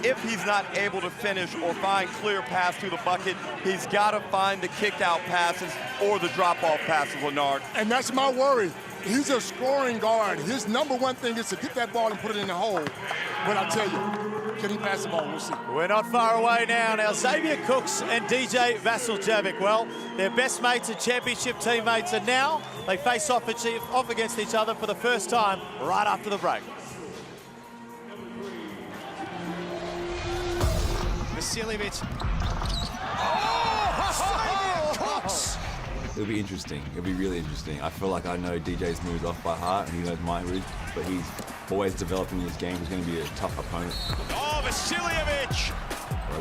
if he's not able to finish or find clear pass to the bucket, he's got to find the kick-out passes or the drop-off passes, Leonard. And that's my worry. He's a scoring guard. His number one thing is to get that ball and put it in the hole. But I tell you, can he pass the ball? We'll see. We're not far away now. Now, Xavier Cooks and DJ Vasiljevic, well, they're best mates and championship teammates, and now they face off against each other for the first time right after the break. Vasiljevic. Oh, Xavier Cooks! It'll be interesting. It'll be really interesting. I feel like I know DJ's moves off by heart and he knows my moves, but he's always developing his game. He's going to be a tough opponent. Oh, Vasiljevic!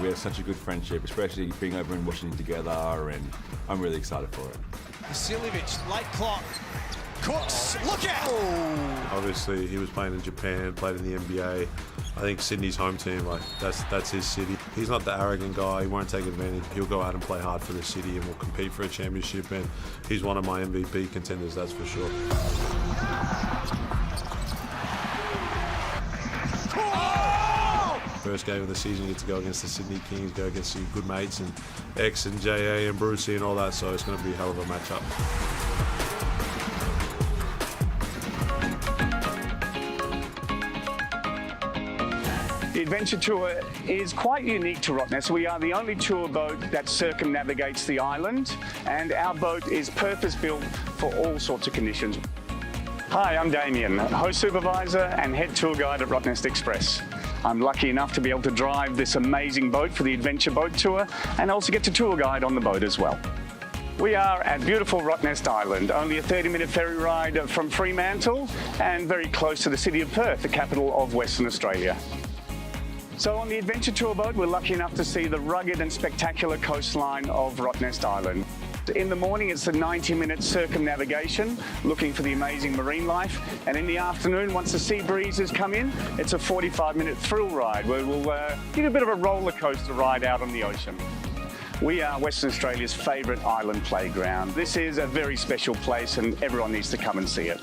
We have such a good friendship, especially being over in Washington together, and I'm really excited for it. Vasiljevic, late clock. Cooks, look out! Oh. Obviously, he was playing in Japan, played in the NBA. I think Sydney's home team, like that's his city. He's not the arrogant guy. He won't take advantage. He'll go out and play hard for the city and will compete for a championship. And he's one of my MVP contenders, that's for sure. First game of the season, you get to go against the Sydney Kings, go against your good mates and X and JA and Brucey and all that. So it's going to be a hell of a matchup. The Adventure Tour is quite unique to Rottnest. We are the only tour boat that circumnavigates the island, and our boat is purpose-built for all sorts of conditions. Hi, I'm Damien, host supervisor and head tour guide at Rottnest Express. I'm lucky enough to be able to drive this amazing boat for the Adventure Boat Tour and also get to tour guide on the boat as well. We are at beautiful Rottnest Island, only a 30-minute ferry ride from Fremantle and very close to the city of Perth, the capital of Western Australia. So on the Adventure Tour boat, we're lucky enough to see the rugged and spectacular coastline of Rottnest Island. In the morning, it's a 90-minute circumnavigation, looking for the amazing marine life. And in the afternoon, once the sea breezes come in, it's a 45-minute thrill ride where we'll get a bit of a roller coaster ride out on the ocean. We are Western Australia's favourite island playground. This is a very special place and everyone needs to come and see it.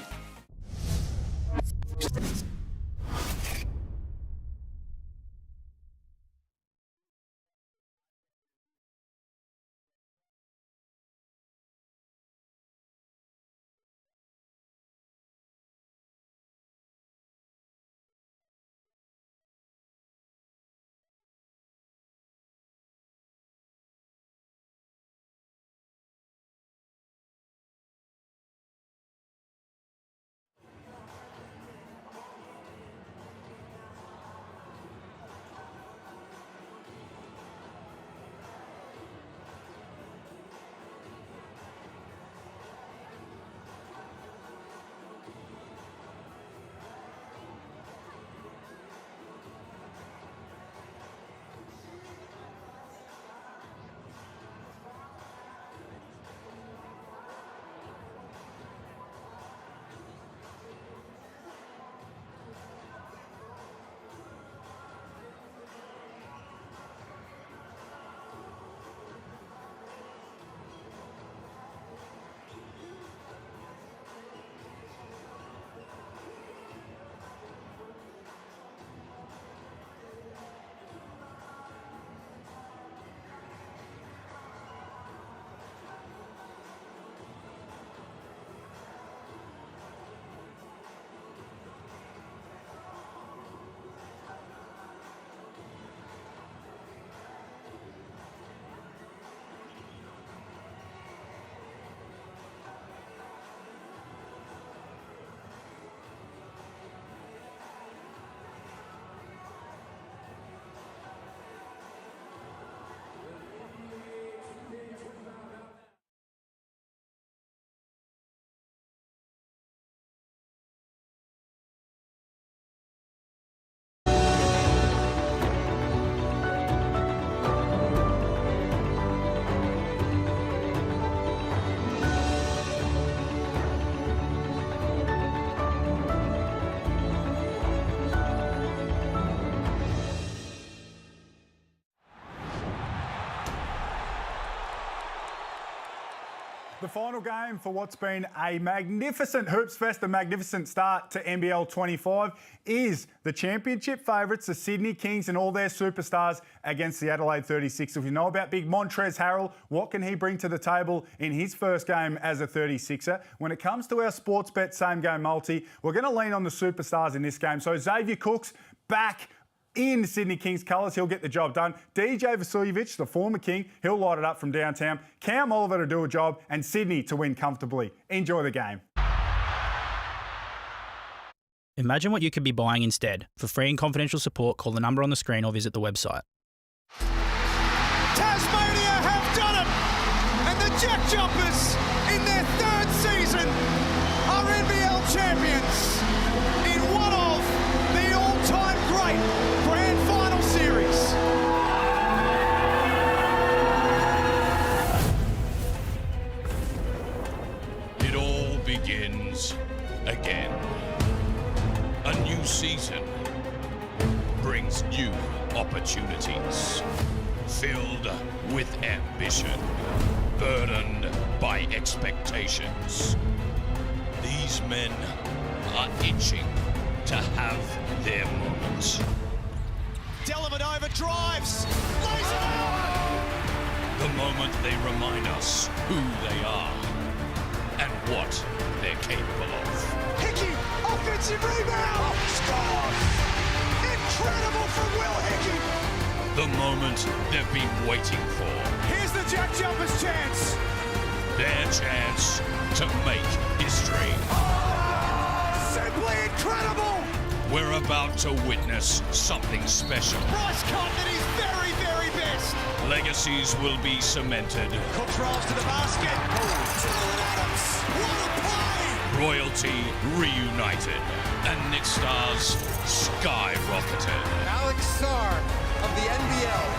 The final game for what's been a magnificent Hoops Fest, a magnificent start to NBL25, is the championship favourites, the Sydney Kings and all their superstars against the Adelaide 36. If you know about big Montrezl Harrell, what can he bring to the table in his first game as a 36er? When it comes to our sports bet same game multi, we're going to lean on the superstars in this game. So Xavier Cooks back in Sydney Kings colours, he'll get the job done. DJ Vasiljevic, the former King, he'll light it up from downtown. Cam Oliver to do a job, and Sydney to win comfortably. Enjoy the game. Imagine what you could be buying instead. For free and confidential support, call the number on the screen or visit the website. Tasmania have done it! And the Jack Jumpers, in their third season, are NBL champions in one of the all-time great Grand Final Series. It all begins again. A new season brings new opportunities, filled with ambition, burdened by expectations. These men are itching to have their moments. Dellavedova drives, lays it out! The moment they remind us who they are and what they're capable of. Hickey, offensive rebound, scores! Incredible from Will Hickey! The moment they've been waiting for. Here's the Jack Jumpers' chance. Their chance to make history. Oh, simply incredible! We're about to witness something special. Bryce Cotton at his very, very best. Legacies will be cemented. Cooks rolls to the basket. Jalen Adams, what a play! Royalty reunited. And Nick Stars skyrocketed. Alex Sarr of the NBL.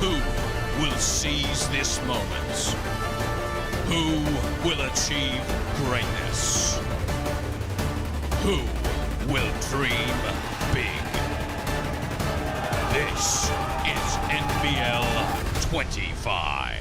Who will seize this moment? Who will achieve greatness? Who will dream big? This is NBL 25.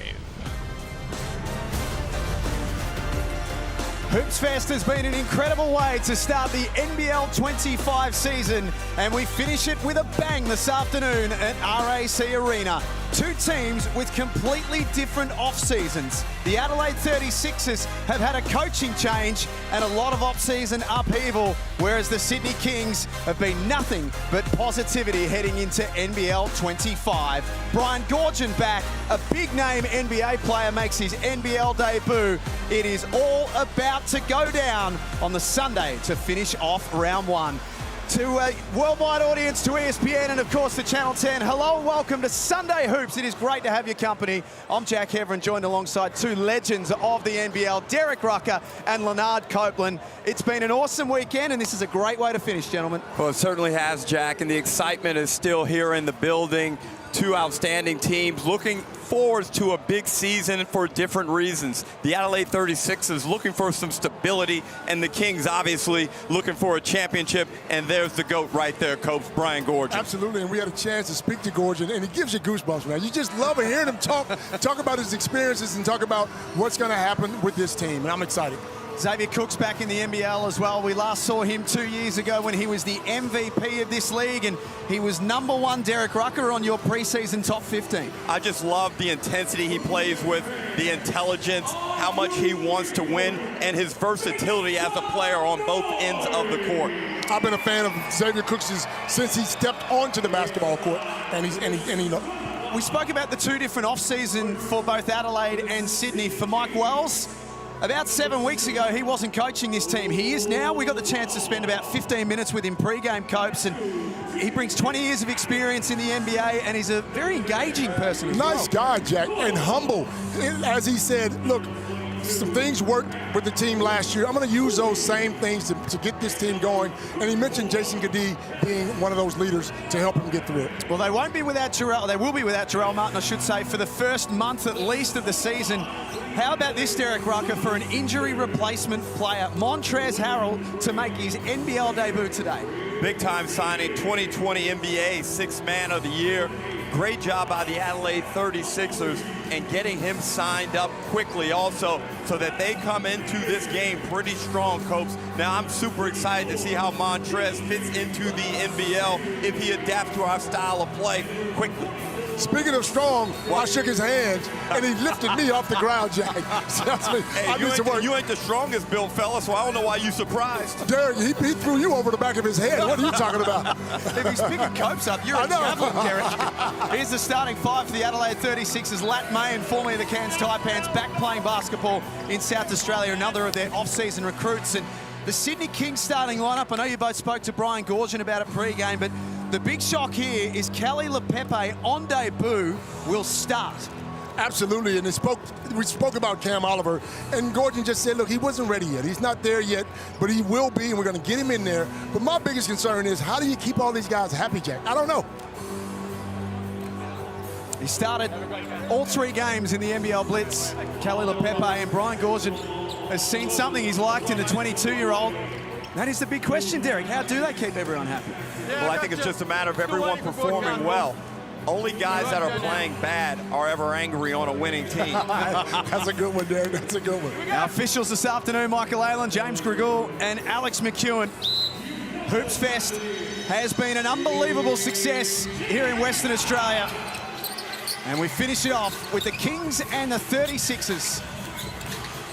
Hoops Fest has been an incredible way to start the NBL 25 season, and we finish it with a bang this afternoon at RAC Arena. Two teams with completely different off-seasons. The Adelaide 36ers have had a coaching change and a lot of off-season upheaval, whereas the Sydney Kings have been nothing but positivity heading into NBL 25. Brian Goorjian back, a big-name NBA player, makes his NBL debut. It is all about to go down on the Sunday to finish off round one. To a worldwide audience, to ESPN and of course to Channel 10, hello and welcome to Sunday Hoops. It is great to have your company. I'm Jack Heverin, joined alongside two legends of the NBL, Derek Rucker and Leonard Copeland. It's been an awesome weekend and this is a great way to finish, gentlemen. Well, it certainly has, Jack, and the excitement is still here in the building. Two outstanding teams looking forward to a big season for different reasons. The Adelaide 36ers looking for some stability, and the Kings obviously looking for a championship, and there's the GOAT right there, Coach Brian Goorjian. Absolutely, and we had a chance to speak to Goorjian, and it gives you goosebumps, man. You just love hearing him talk about his experiences and talk about what's going to happen with this team, and I'm excited. Xavier Cooks back in the NBL as well. We last saw him 2 years ago when he was the MVP of this league, and he was number one, Derek Rucker, on your preseason top 15. I just love the intensity he plays with, the intelligence, how much he wants to win, and his versatility as a player on both ends of the court. I've been a fan of Xavier Cooks since he stepped onto the basketball court, and he we spoke about the two different off-season for both Adelaide and Sydney. For Mike Wells, about 7 weeks ago, he wasn't coaching this team. He is now. We got the chance to spend about 15 minutes with him pre-game, Copes, and he brings 20 years of experience in the NBA, and he's a very engaging person as well. Nice guy, Jack, and humble. As he said, look, some things worked with the team last year. I'm going to use those same things to get this team going. And he mentioned Jason Gadee being one of those leaders to help him get through it. Well, they won't be without Jarrell. They will be without Jarrell Martin, I should say, for the first month at least of the season. How about this, Derek Rucker, for an injury replacement player, Montrezl Harrell, to make his NBL debut today? Big-time signing, 2020 NBA Sixth Man of the Year. Great job by the Adelaide 36ers and getting him signed up quickly also so that they come into this game pretty strong, Copes. Now, I'm super excited to see how Montrez fits into the NBL if he adapts to our style of play quickly. Speaking of strong, I shook his hands, and he lifted me off the ground, Jack. Hey, you ain't the strongest built fella, so I don't know why you surprised. Derek, he threw you over the back of his head. What are you talking about? If he's picking Copes up, you're in trouble, Derek. Here's the starting five for the Adelaide 36ers. Lat Mayen, formerly of the Cairns Taipans, back playing basketball in South Australia, another of their off-season recruits. And the Sydney Kings starting lineup, I know you both spoke to Brian Goorjian about it pre-game, but the big shock here is Kelly Lepepe on debut will start. Absolutely, and we spoke about Cam Oliver, and Goorjian just said, look, he wasn't ready yet. He's not there yet, but he will be, and we're going to get him in there. But my biggest concern is, how do you keep all these guys happy, Jack? I don't know. He started all 3 games in the NBL Blitz. Kelly Lepepe, and Brian Goorjian has seen something he's liked in the 22-year-old. That is the big question, Derek. How do they keep everyone happy? Well, I think it's just a matter of everyone performing well. Only guys that are playing bad are ever angry on a winning team. That's a good one, Derek. That's a good one. Our officials this afternoon, Michael Aylan, James Grigul, and Alex McEwen. Hoops Fest has been an unbelievable success here in Western Australia. And we finish it off with the Kings and the 36ers.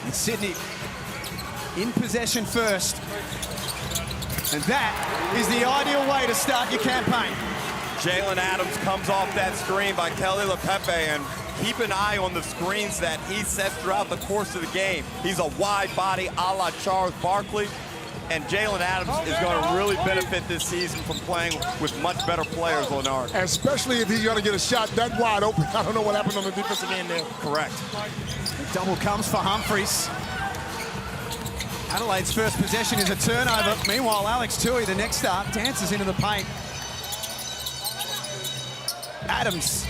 And Sydney in possession first. And that is the ideal way to start your campaign. Jalen Adams comes off that screen by Kelly Lepepe, and keep an eye on the screens that he sets throughout the course of the game. He's a wide body a la Charles Barkley, and Jalen Adams is going to really benefit this season from playing with much better players, Leonard. Especially if he's going to get a shot that wide open. I don't know what happened on the defensive end there. Correct. The double comes for Humphries. Adelaide's first possession is a turnover. Meanwhile, Alex Tui, the next start, dances into the paint. Adams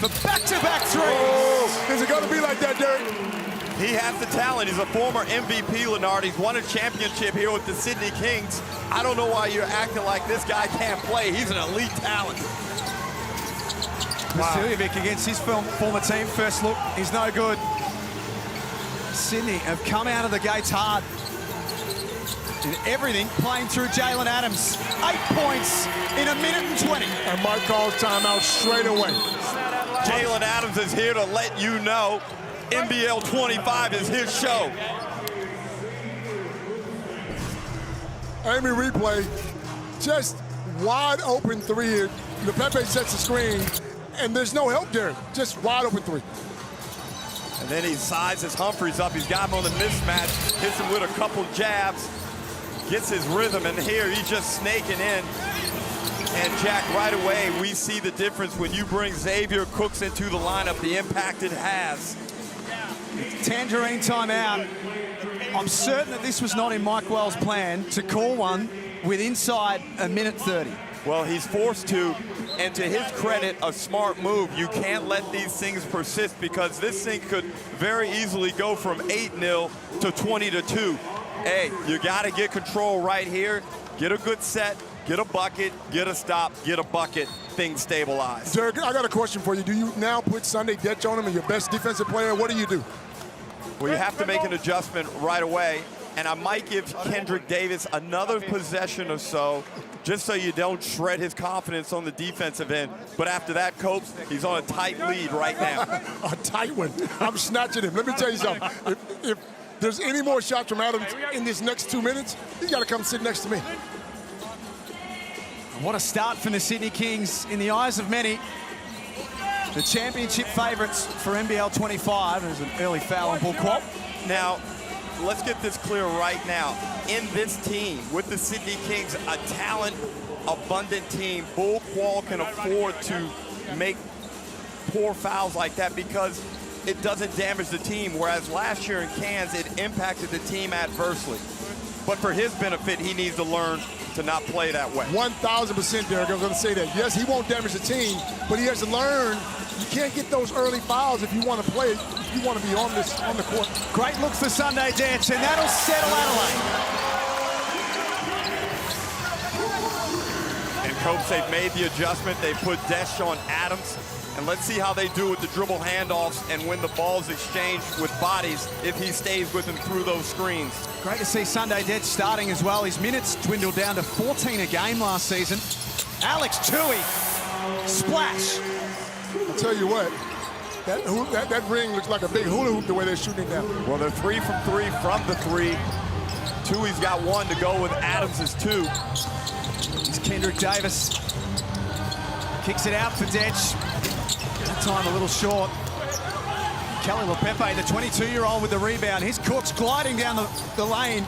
for back-to-back threes. Oh, is it going to be like that, Derek? He has the talent. He's a former MVP, Leonard. He's won a championship here with the Sydney Kings. I don't know why you're acting like this guy can't play. He's an elite talent. Vasiljevic against his former team. First look, he's no good. Sydney have come out of the gates hard. And everything playing through Jalen Adams. 8 points in a minute and 20. And Mike calls timeout straight away. Jalen Adams is here to let you know NBL25 is his show. Amy replay, just wide open three. Lepepe sets the screen, and there's no help there. Just wide open three. And then he sizes Humphries up. He's got him on the mismatch, hits him with a couple jabs, gets his rhythm, and here he's just snaking in. And Jack, right away, we see the difference when you bring Xavier Cooks into the lineup, the impact it has. Tangerine timeout. I'm certain that this was not in Mike Wells' plan to call one with inside a minute 30. Well, he's forced to, and to his credit, a smart move. You can't let these things persist because this thing could very easily go from 8-0 to 20-2. Hey, you got to get control right here. Get a good set, get a bucket, get a stop, get a bucket, things stabilize. Derek, I got a question for you. Do you now put Sunday Detch on him and your best defensive player? What do you do? Well, you have to make an adjustment right away, and I might give Kendrick Davis another possession or so, just so you don't shred his confidence on the defensive end. But after that, Copes, he's on a tight lead right now. A tight one. I'm snatching him. Let me tell you something. If there's any more shots from Adams in this next 2 minutes, he's got to come sit next to me. What a start from the Sydney Kings in the eyes of many. The championship favourites for NBL 25. There's an early foul on Bull Qual. Now, let's get this clear right now. In this team, with the Sydney Kings, a talent-abundant team, Bull Qual can afford to make poor fouls like that because it doesn't damage the team, whereas last year in Cairns, it impacted the team adversely. But for his benefit, he needs to learn to not play that way. 1,000%, Derek. I was going to say that. Yes, he won't damage the team, but he has to learn you can't get those early fouls if you want to play, if you want to be on the court. Great look for Sunday Detch, and that'll settle Adelaide. And Copes, they've made the adjustment. They put Desch on Adams. And let's see how they do with the dribble handoffs and when the ball's exchanged with bodies if he stays with them through those screens. Great to see Sunday Desch starting as well. His minutes dwindled down to 14 a game last season. Alex Tui, splash. I'll tell you what, that ring looks like a big hula hoop the way they're shooting it now. Well, they're 3 from 3 from the 3. Tui's got 1 to go with Adams' 2. Here's Kendrick Davis. Kicks it out for Desch. That time a little short. Kelly Lepepe, the 22-year-old with the rebound. Here's Cooks gliding down the lane.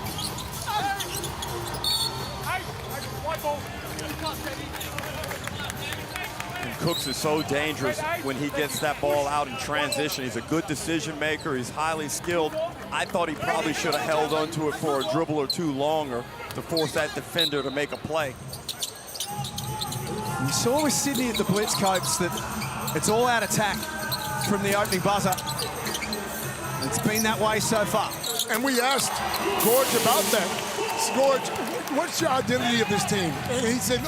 And Cooks is so dangerous when he gets that ball out in transition. He's a good decision maker. He's highly skilled. I thought he probably should have held onto it for a dribble or 2 longer to force that defender to make a play. We saw with Sydney at the Blitz, Copes, that it's all out attack from the opening buzzer. It's been that way so far. And we asked Gorge about that. Gorge, what's your identity of this team? And he said,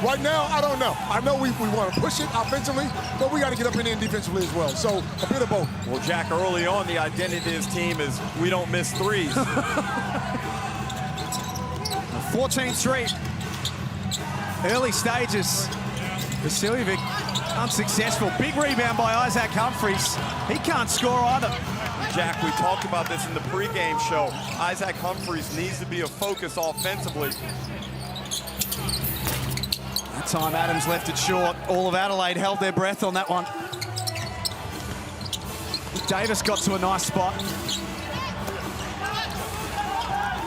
right now, I don't know. I know we want to push it offensively, but we got to get up in there defensively as well. So a bit of both. Well, Jack, early on, the identity of this team is we don't miss threes. 14-3. Early stages. Vasiljevic unsuccessful. Big rebound by Isaac Humphries. He can't score either. Jack, we talked about this in the pregame show. Isaac Humphries needs to be a focus offensively. That time Adams left it short. All of Adelaide held their breath on that one. Davis got to a nice spot.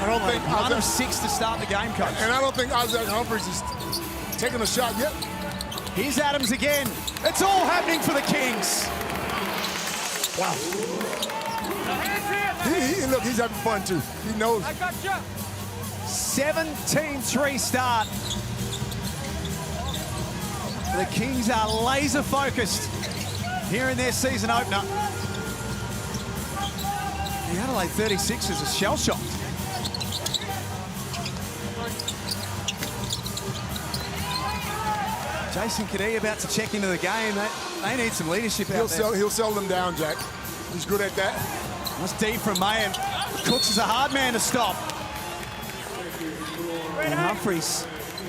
I don't think 1 of 6 to start the game, Coach. And I don't think Isaac Humphries is taking a shot yet. Here's Adams again. It's all happening for the Kings. Wow. Look, he's having fun too. He knows. 17-3 start. The Kings are laser focused here in their season opener. The Adelaide 36ers are shell-shocked. Jason Kadee about to check into the game. They need some leadership out there. He'll sell them down, Jack. He's good at that. That's deep from Mayan. Cooks is a hard man to stop. And Humphries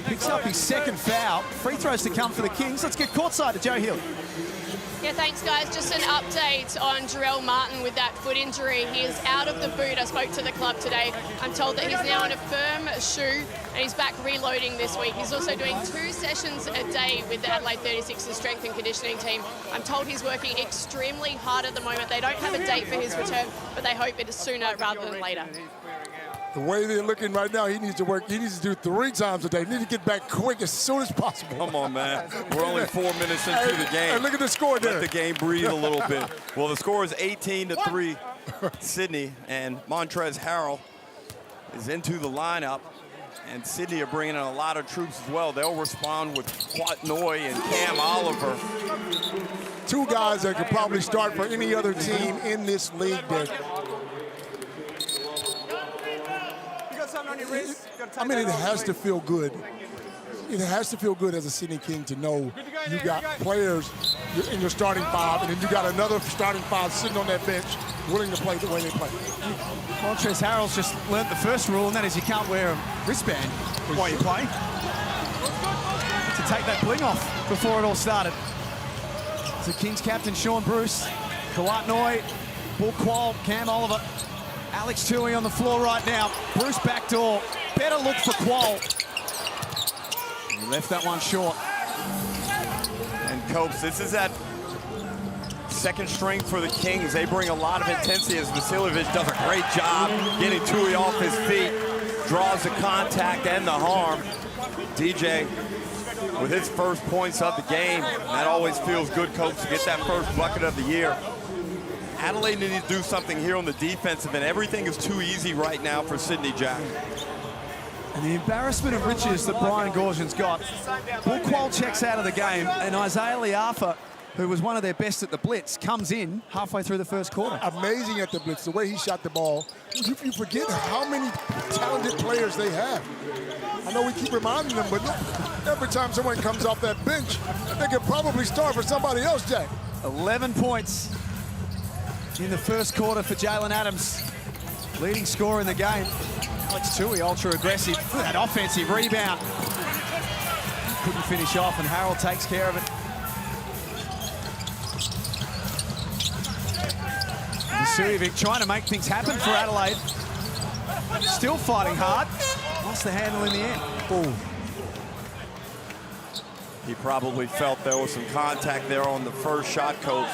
picks up his 2nd foul. Free throws to come for the Kings. Let's get courtside to Joe Hill. Yeah, thanks, guys. Just an update on Jarrell Martin with that foot injury. He is out of the boot. I spoke to the club today. I'm told that he's now in a firm shoe and he's back reloading this week. He's also doing 2 sessions a day with the Adelaide 36ers strength and conditioning team. I'm told he's working extremely hard at the moment. They don't have a date for his return, but they hope it is sooner rather than later. The way they're looking right now, he needs to work. He needs to do 3 times a day. He needs to get back quick as soon as possible. Come on, man. We're only 4 minutes into the game. And look at the score there. Let the game breathe a little bit. Well, the score is 18-3, Sydney, and Montrezl Harrell is into the lineup. And Sydney are bringing in a lot of troops as well. They'll respond with Quatnoy and Cam Oliver. 2 guys that could probably start for any other team in this league. I mean, it has to feel good. It has to feel good as a Sydney King to know you got players in your starting 5, and then you got another starting 5 sitting on that bench willing to play the way they play. Montrezl Harrell's just learnt the first rule, and that is you can't wear a wristband while you play. To take that bling off before it all started. So Kings captain Sean Bruce, Kawatnoy, Bull Qual, Cam Oliver, Alex Tui on the floor right now. Bruce backdoor. Better look for Qual. He left that one short. And Copes, this is that 2nd string for the Kings. They bring a lot of intensity as Vasiljevic does a great job getting Tui off his feet, draws the contact and the harm. DJ with his first points of the game. That always feels good, Copes, to get that first bucket of the year. Adelaide needs to do something here on the defensive end. Everything is too easy right now for Sydney, Jack. And the embarrassment of riches that Brian Goorjian's got. Bull Qual checks out of the game, and Isaiah Liafa, who was one of their best at the Blitz, comes in halfway through the first quarter. Amazing at the Blitz, the way he shot the ball. You forget how many talented players they have. I know we keep reminding them, but every time someone comes off that bench, they could probably start for somebody else, Jack. 11 points in the first quarter for Jalen Adams. Leading scorer in the game. Alex Tui, ultra aggressive. That offensive rebound. Couldn't finish off, and Harold takes care of it. Vasiljevic trying to make things happen for Adelaide. Still fighting hard. Lost the handle in the end. Ooh. He probably felt there was some contact there on the first shot. Coach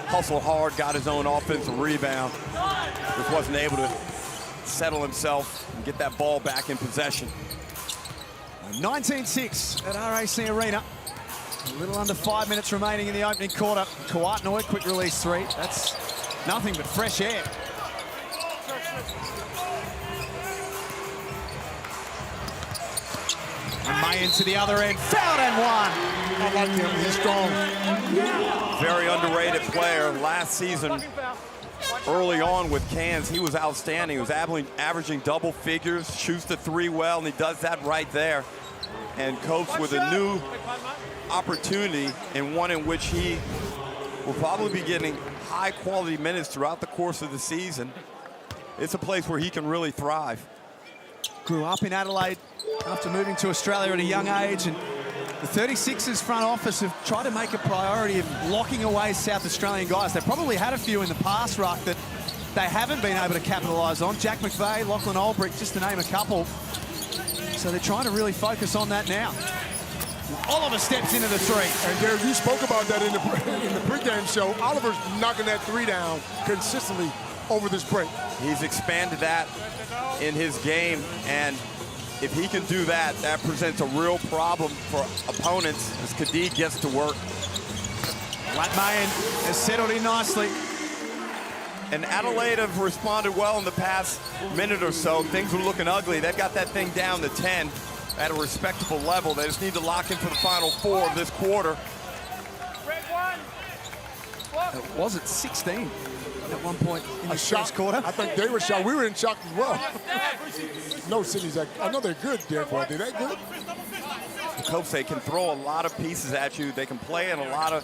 hustled hard, got his own offensive rebound. Just wasn't able to settle himself and get that ball back in possession. 19-6 at RAC Arena. A little under 5 minutes remaining in the opening quarter. Kawatnoy, quick release three. That's nothing but fresh air. And Mayen to the other end, fouled and one. I like him, he's strong. Very underrated player. Last season, early on with Cairns, he was outstanding. He was averaging double figures, shoots the three well, and he does that right there. And Coach with a new opportunity, and one in which he will probably be getting high quality minutes throughout the course of the season. It's a place where he can really thrive. Grew up in Adelaide after moving to Australia at a young age, and the 36ers front office have tried to make a priority of locking away South Australian guys. They've probably had a few in the past, Ruck, that they haven't been able to capitalise on. Jack McVeigh, Lachlan Olbrich, just to name a couple. So they're trying to really focus on that now. Oliver steps into the three. And Derek, you spoke about that in the pregame show. Oliver's knocking that three down consistently over this break. He's expanded that in his game, and if he can do that, that presents a real problem for opponents as Kadid gets to work. Lat Mayen has settled in nicely. And Adelaide have responded well in the past minute or so. Things were looking ugly. They've got that thing down to 10 at a respectable level. They just need to lock in for the final 4 of this quarter. It was at 16 at one point in the first quarter. I think they were shocked. We were in shock as well. No, Sydney's I know they're good, Derek. Are they that good? The Coach, they can throw a lot of pieces at you. They can play in a lot of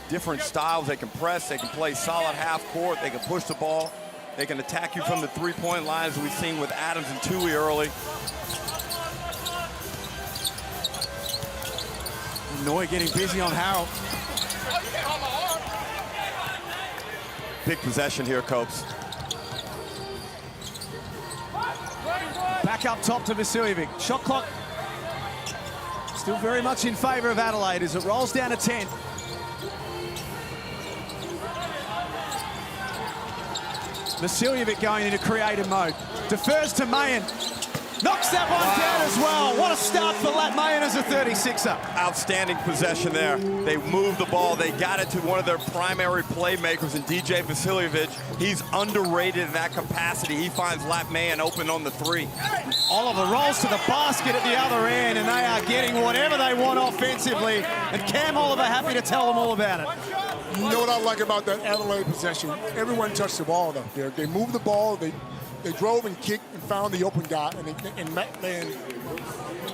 different styles. They can press. They can play solid half court. They can push the ball. They can attack you from the three-point line, as we've seen with Adams and Tui early. Noy getting busy on Harold. Big possession here, Copes. Back up top to Vasiljevic. Shot clock still very much in favour of Adelaide as it rolls down to 10. Vasiljevic going into creative mode. Defers to Mayen. Knocks that one down as well. What a start for Lat Mayen as a 36er. Outstanding possession there. They moved the ball. They got it to one of their primary playmakers in DJ Vasiljevic. He's underrated in that capacity. He finds Lat Mayen open on the three. Oliver rolls to the basket at the other end, and they are getting whatever they want offensively. And Cam Oliver happy to tell them all about it. You know what I like about that Adelaide possession? Everyone touched the ball up there. They moved the ball. They drove and kicked and found the open guy, and Matt Mann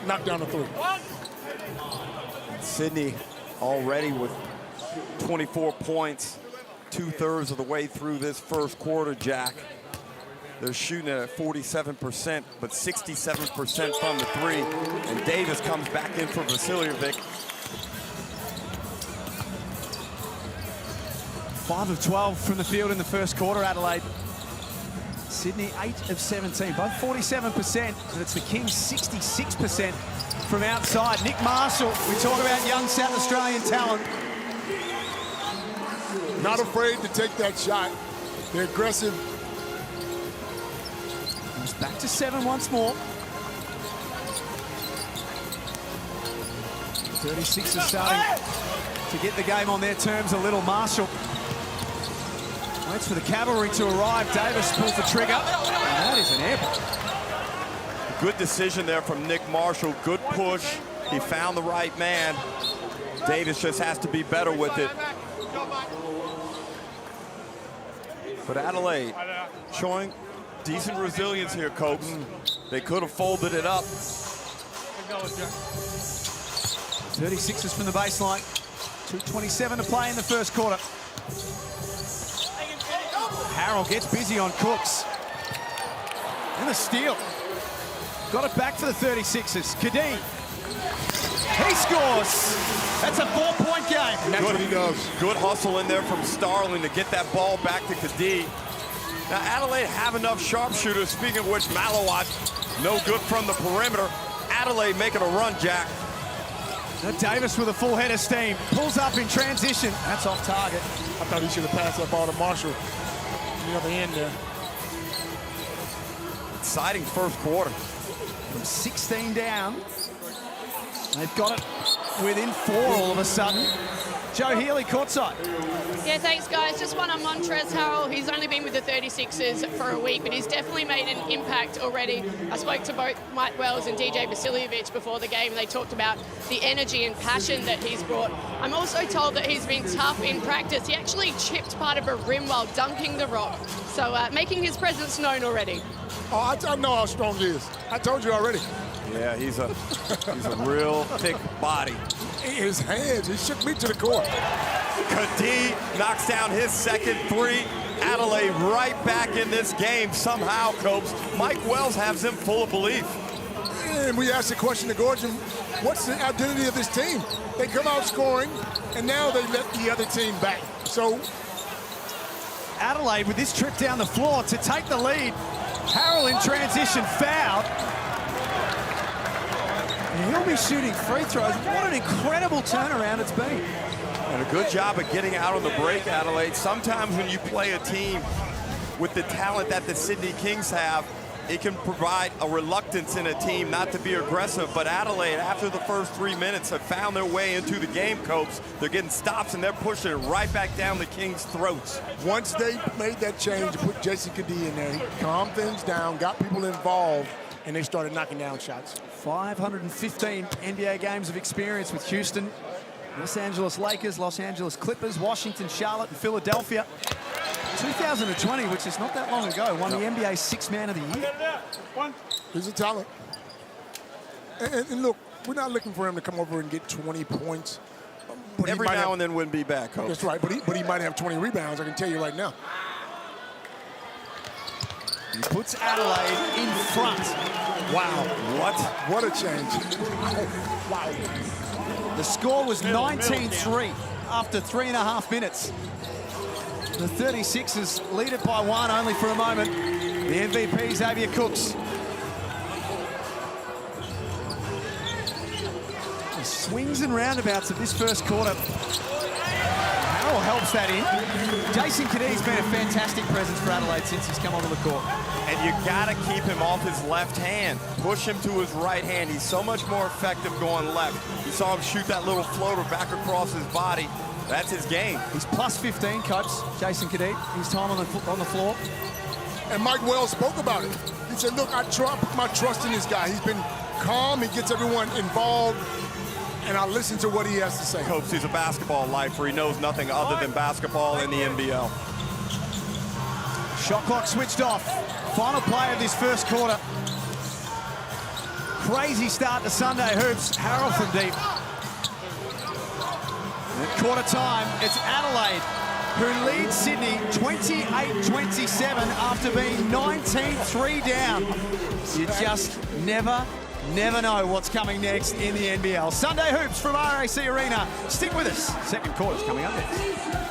knocked down the three. Sydney already with 24 points, 2/3 of the way through this first quarter, Jack. They're shooting at 47%, but 67% from the three. And Davis comes back in for Vasiljevic. 5 of 12 from the field in the first quarter, Adelaide. Sydney 8 of 17, both 47%, but it's the Kings 66% from outside. Nick Marshall, we talk about young South Australian talent. Not afraid to take that shot. They're aggressive. It's back to 7 once more. 36 are starting to get the game on their terms a little. Marshall waits for the cavalry to arrive. Davis pulls the trigger. And that is an airball. Good decision there from Nick Marshall. Good push. He found the right man. Davis just has to be better with it. But Adelaide showing decent resilience here, Coach. They could have folded it up. 36ers from the baseline. 2:27 to play in the first quarter. Harrell gets busy on Cooks. And the steal. Got it back for the 36ers. Kadeem. He scores. That's a 4-point game. And that's what he does. Good hustle in there from Starling to get that ball back to Kadeem. Now, Adelaide have enough sharpshooters. Speaking of which, Malawat, no good from the perimeter. Adelaide making a run, Jack. Now Davis with a full head of steam. Pulls up in transition. That's off target. I thought he should have passed that ball to Marshall on the other end there. Exciting first quarter. From 16 down. They've got it within 4 all of a sudden. Joe Healy courtside. Yeah, thanks, guys. Just one on Montrezl Harrell. He's only been with the 36ers for a week, but he's definitely made an impact already. I spoke to both Mike Wells and DJ Vasiljevic before the game, and they talked about the energy and passion that he's brought. I'm also told that he's been tough in practice. He actually chipped part of a rim while dunking the rock, so making his presence known already. Oh, I know how strong he is. I told you already. Yeah, he's a real thick body. His hands, he shook me to the core. Kadeem knocks down his second three. Adelaide right back in this game somehow, Copes. Mike Wells has him full of belief. And we asked the question to Gordon, what's the identity of this team? They come out scoring, and now they let the other team back. So Adelaide with this trip down the floor to take the lead. Harrell in transition fouled. And he'll be shooting free throws. What an incredible turnaround it's been. And a good job of getting out on the break, Adelaide. Sometimes when you play a team with the talent that the Sydney Kings have, it can provide a reluctance in a team not to be aggressive. But Adelaide, after the first 3 minutes, have found their way into the game, Copes. They're getting stops, and they're pushing it right back down the Kings' throats. Once they made that change to put Jason Kadeem in there, he calmed things down, got people involved, and they started knocking down shots. 515 NBA games of experience with Houston, Los Angeles Lakers, Los Angeles Clippers, Washington, Charlotte, and Philadelphia. 2020, which is not that long ago, won the NBA Sixth Man of the Year. He's a talent. And look, we're not looking for him to come over and get 20 points. But every now and then wouldn't be back, Coach. That's right, but he might have 20 rebounds, I can tell you right now. He puts Adelaide in front. Wow. What a change. Wow. The score was 19-3 after 3.5 minutes. The 36ers lead it by 1 only for a moment. The MVP, Xavier Cooks. The swings and roundabouts of this first quarter. Harrell helps that in. Jason Kadeem's been a fantastic presence for Adelaide since he's come onto the court. And you gotta keep him off his left hand. Push him to his right hand. He's so much more effective going left. You saw him shoot that little floater back across his body. That's his game. He's plus 15, Coach, Jason Kadeem. His time on the floor. And Mike Wells spoke about it. He said, look, I put my trust in this guy. He's been calm. He gets everyone involved. And I listen to what he has to say. Copes, he's a basketball lifer. He knows nothing other than basketball in the NBL. Shot clock switched off. Final play of this first quarter. Crazy start to Sunday hoops. Harrell from deep. At quarter time, it's Adelaide who leads Sydney 28-27 after being 19-3 down. You just never know what's coming next in the NBL. Sunday hoops from RAC Arena. Stick with us. Second quarter's coming up next.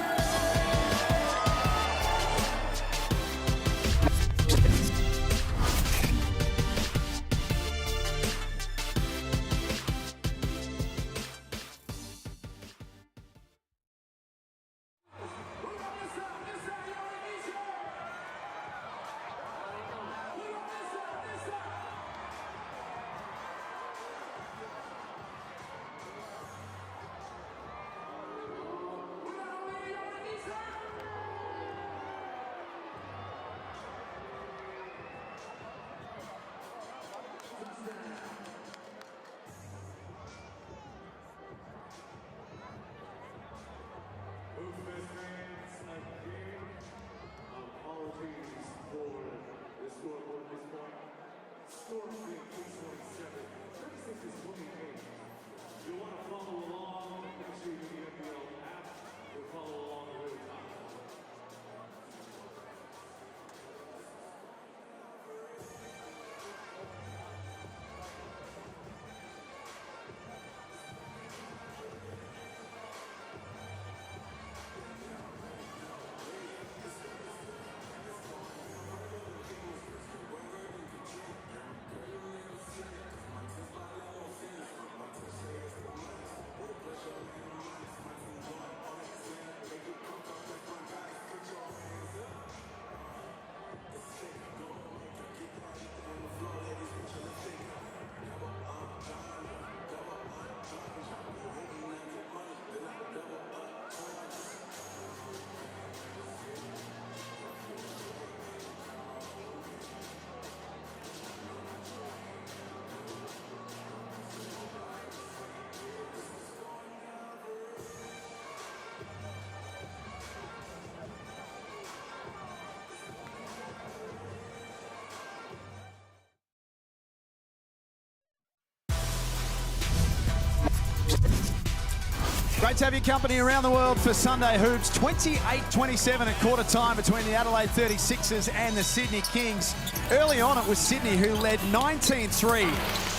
Great to have your company around the world for Sunday Hoops. 28-27 at quarter time between the Adelaide 36ers and the Sydney Kings. Early on, it was Sydney who led 19-3,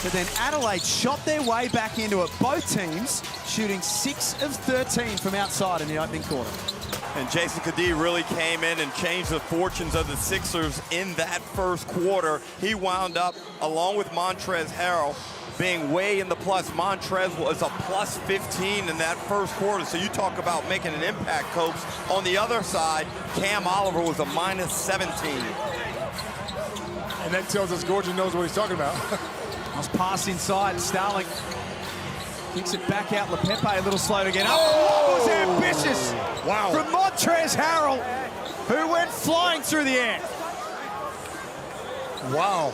but then Adelaide shot their way back into it. Both teams shooting 6 of 13 from outside in the opening quarter. And Jason Cadee really came in and changed the fortunes of the Sixers in that first quarter. He wound up, along with Montrezl Harrell, being way in the plus. Montrez was a plus 15 in that first quarter. So you talk about making an impact, Coach. On the other side, Cam Oliver was a minus 17. And that tells us Gordon knows what he's talking about. Nice pass inside. Starling kicks it back out. LePepe a little slow to get up. Oh, was ambitious from Montrezl Harrell, who went flying through the air. Wow.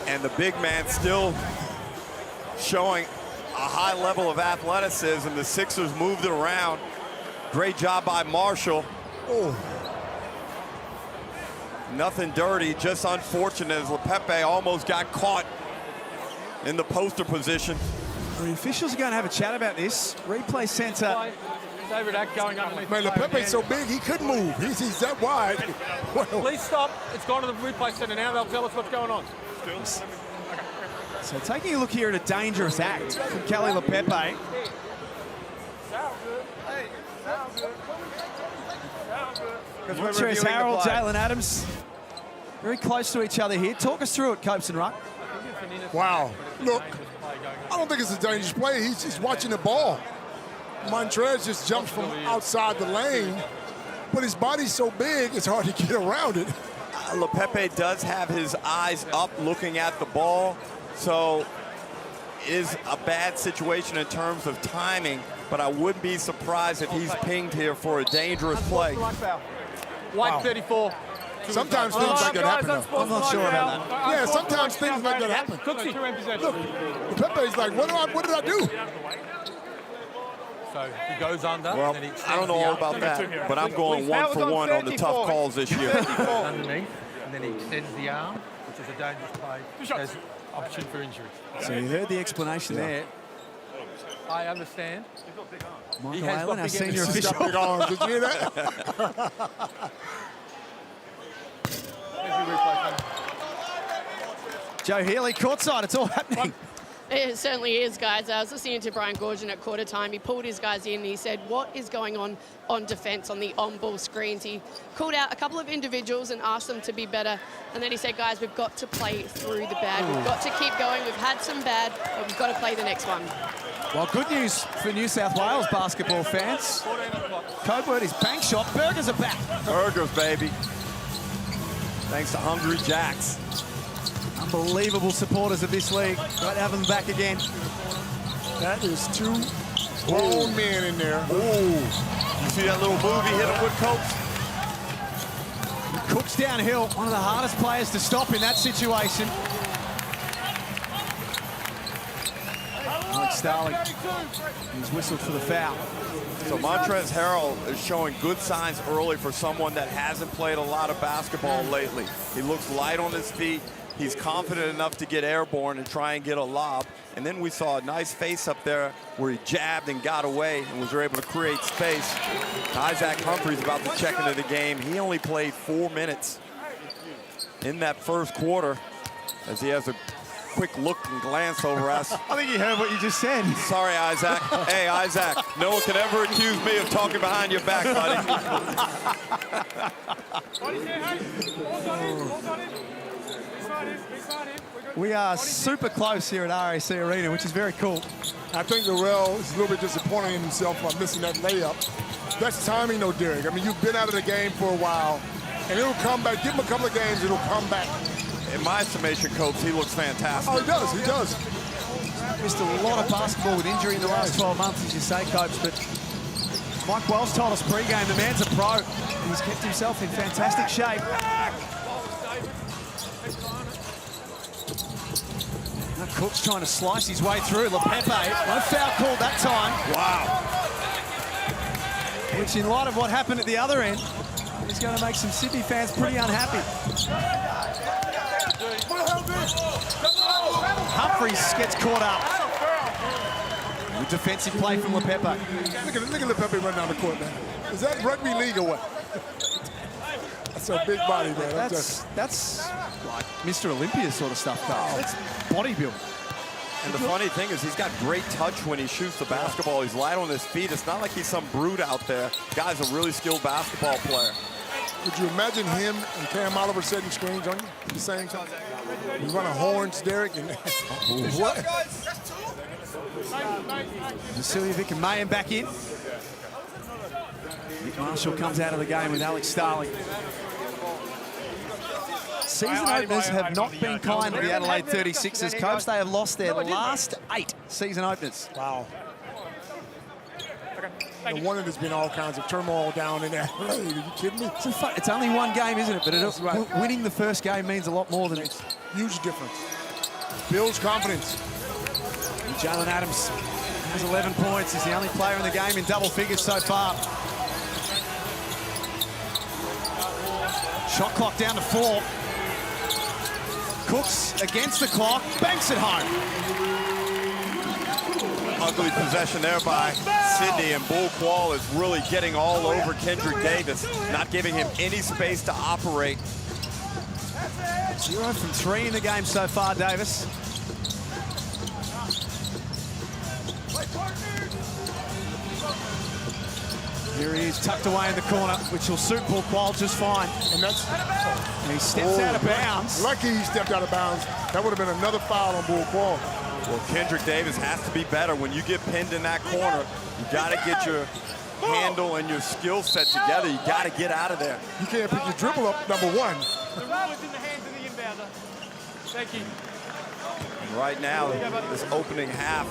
And the big man still showing a high level of athleticism. The Sixers moved it around. Great job by Marshall. Oh. Nothing dirty, just unfortunate as LePepe almost got caught in the poster position. The officials are going to have a chat about this. Replay center. David Ack going underneath. Man, LePepe's so big, he couldn't move. He's that wide. Please stop. It's gone to the replay center now. They'll tell us what's going on. So taking a look here at a dangerous act from Kelly LePepe. Montrezl Harrell, Jalen Adams, very close to each other here. Talk us through it, Copes and Ruck. Wow. Look, I don't think it's a dangerous play. He's just watching the ball. Montrez just jumps from outside the lane, but his body's so big, it's hard to get around it. LePepe does have his eyes up looking at the ball, so it is a bad situation in terms of timing, but I wouldn't be surprised if he's pinged here for a dangerous play. White 34. Sometimes things like that happen. I'm not sure about that. Yeah, sometimes things like that happen. Look, LePepe's like, what did I do? So he goes under. Well, and then he I don't know all about that, but I'm going 1-for-1 on the tough calls this year. Underneath, and then he extends the arm, which is a dangerous play. There's opportunity for injury. So you heard the explanation there. I understand. Michael Allen, our senior official. Big arms. Did you hear that? Joe Healy, courtside. It's all happening. It certainly is, guys. I was listening to Brian Goorjian at quarter time. He pulled his guys in and he said, what is going on defense on the on-ball screens? He called out a couple of individuals and asked them to be better. And then he said, guys, we've got to play through the bad. We've got to keep going. We've had some bad, but we've got to play the next one. Well, good news for New South Wales basketball fans. Code word is bank shot. Burgers are back. Burgers, baby. Thanks to Hungry Jacks. Unbelievable supporters of this league. Great to have them back again. That is two grown men in there. Ooh. You see that little move he hit him with, Coach? Cook's downhill. One of the hardest players to stop in that situation. Alex Starling. He's whistled for the foul. So Montrezl Harrell is showing good signs early for someone that hasn't played a lot of basketball lately. He looks light on his feet. He's confident enough to get airborne and try and get a lob. And then we saw a nice face up there where he jabbed and got away and was able to create space. Isaac Humphrey's about to check into the game. He only played 4 minutes in that first quarter as he has a quick look and glance over us. I think you heard what you just said. Sorry, Isaac. Hey, Isaac, no one can ever accuse me of talking behind your back, buddy. We are super close here at RAC Arena, which is very cool. I think Lorel is a little bit disappointed in himself by missing that layup. That's timing, though, Derek. I mean, you've been out of the game for a while, and it'll come back. Give him a couple of games, it'll come back. In my estimation, Coach, he looks fantastic. Oh, he does. He does. Missed a lot of basketball with injury in the last 12 months, as you say, Coach, but Mike Wells told us pre-game the man's a pro. He's kept himself in fantastic shape. Now Cook's trying to slice his way through. LePepe, no foul called that time. Wow. Which, in light of what happened at the other end, is going to make some Sydney fans pretty unhappy. Humphreys gets caught up. Good defensive play from Lepepe. Look at Lepepe running down the court, man. Is that rugby league or what? That's a big body, man. That's like Mr. Olympia sort of stuff, Carl. That's bodybuilding. And the funny thing is he's got great touch when he shoots the basketball. He's light on his feet. It's not like he's some brute out there. Guy's a really skilled basketball player. Would you imagine him and Cam Oliver setting screens on you at the same time? He's running horns, Derek, and what? Vasiljevic and Mayen back in. Nick Marshall comes out of the game with Alex Starling. Season openers have not been kind to the Adelaide 36ers. Copes, they have lost their last 8 season openers. Wow. No wonder there's been all kinds of turmoil down in Adelaide. Are you kidding me? It's only one game, isn't it? But winning the first game means a lot more than it. Huge difference. Builds confidence. Jalen Adams has 11 points. He's the only player in the game in double figures so far. Shot clock down to 4. Cooks against the clock, banks it home. Ugly possession there by Sydney, and Bull Quall is really getting all over Kendrick Davis, not giving him any space to operate. 0 from 3 in the game so far, Davis. Here he is, tucked away in the corner, which will suit Bull Quall just fine. And he steps out of bounds. Lucky he stepped out of bounds. That would have been another foul on Bull Quall. Well, Kendrick Davis has to be better. When you get pinned in that corner, you got to get your handle and your skill set together. You got to get out of there. You can't pick your dribble up, number 1. The ball is in the hands of the inbounder. Thank you. And right now, this opening half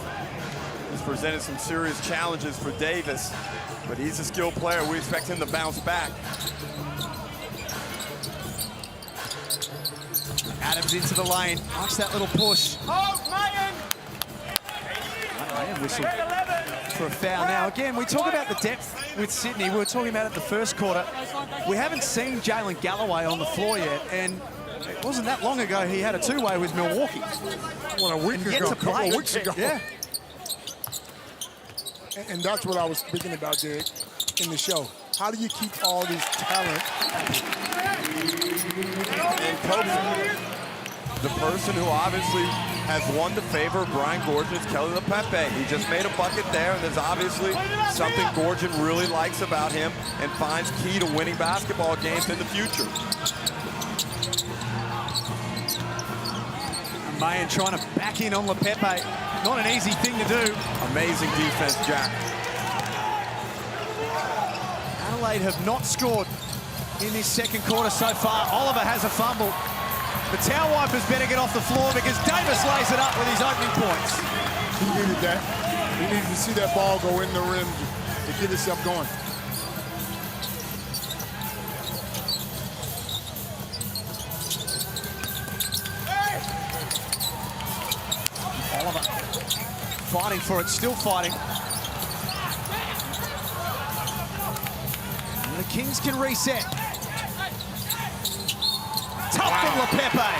has presented some serious challenges for Davis, but he's a skilled player. We expect him to bounce back. Adams into the lane. Watch that little push. Oh, Mayen! Mayen whistle for a foul. Now, again, we talk about the depth with Sydney. We were talking about it the first quarter. We haven't seen Jalen Galloway on the floor yet, and it wasn't that long ago he had a two-way with Milwaukee. Well, a couple of weeks ago. Yeah. And that's what I was speaking about, Derek, in the show. How do you keep all this talent? And Coach, the person who obviously has won the favor of Brian Goorjian is Kelly Lepepe. He just made a bucket there, and there's obviously something Goorjian really likes about him and finds key to winning basketball games in the future. Mayen trying to back in on Lepepe. Not an easy thing to do. Amazing defense, Jack. Adelaide have not scored in this second quarter so far. Oliver has a fumble. The towel wipers better get off the floor because Davis lays it up with his opening points. He needed that. He needed to see that ball go in the rim to get himself going. Oliver fighting for it, still fighting. And the Kings can reset. Tough from Lepepe.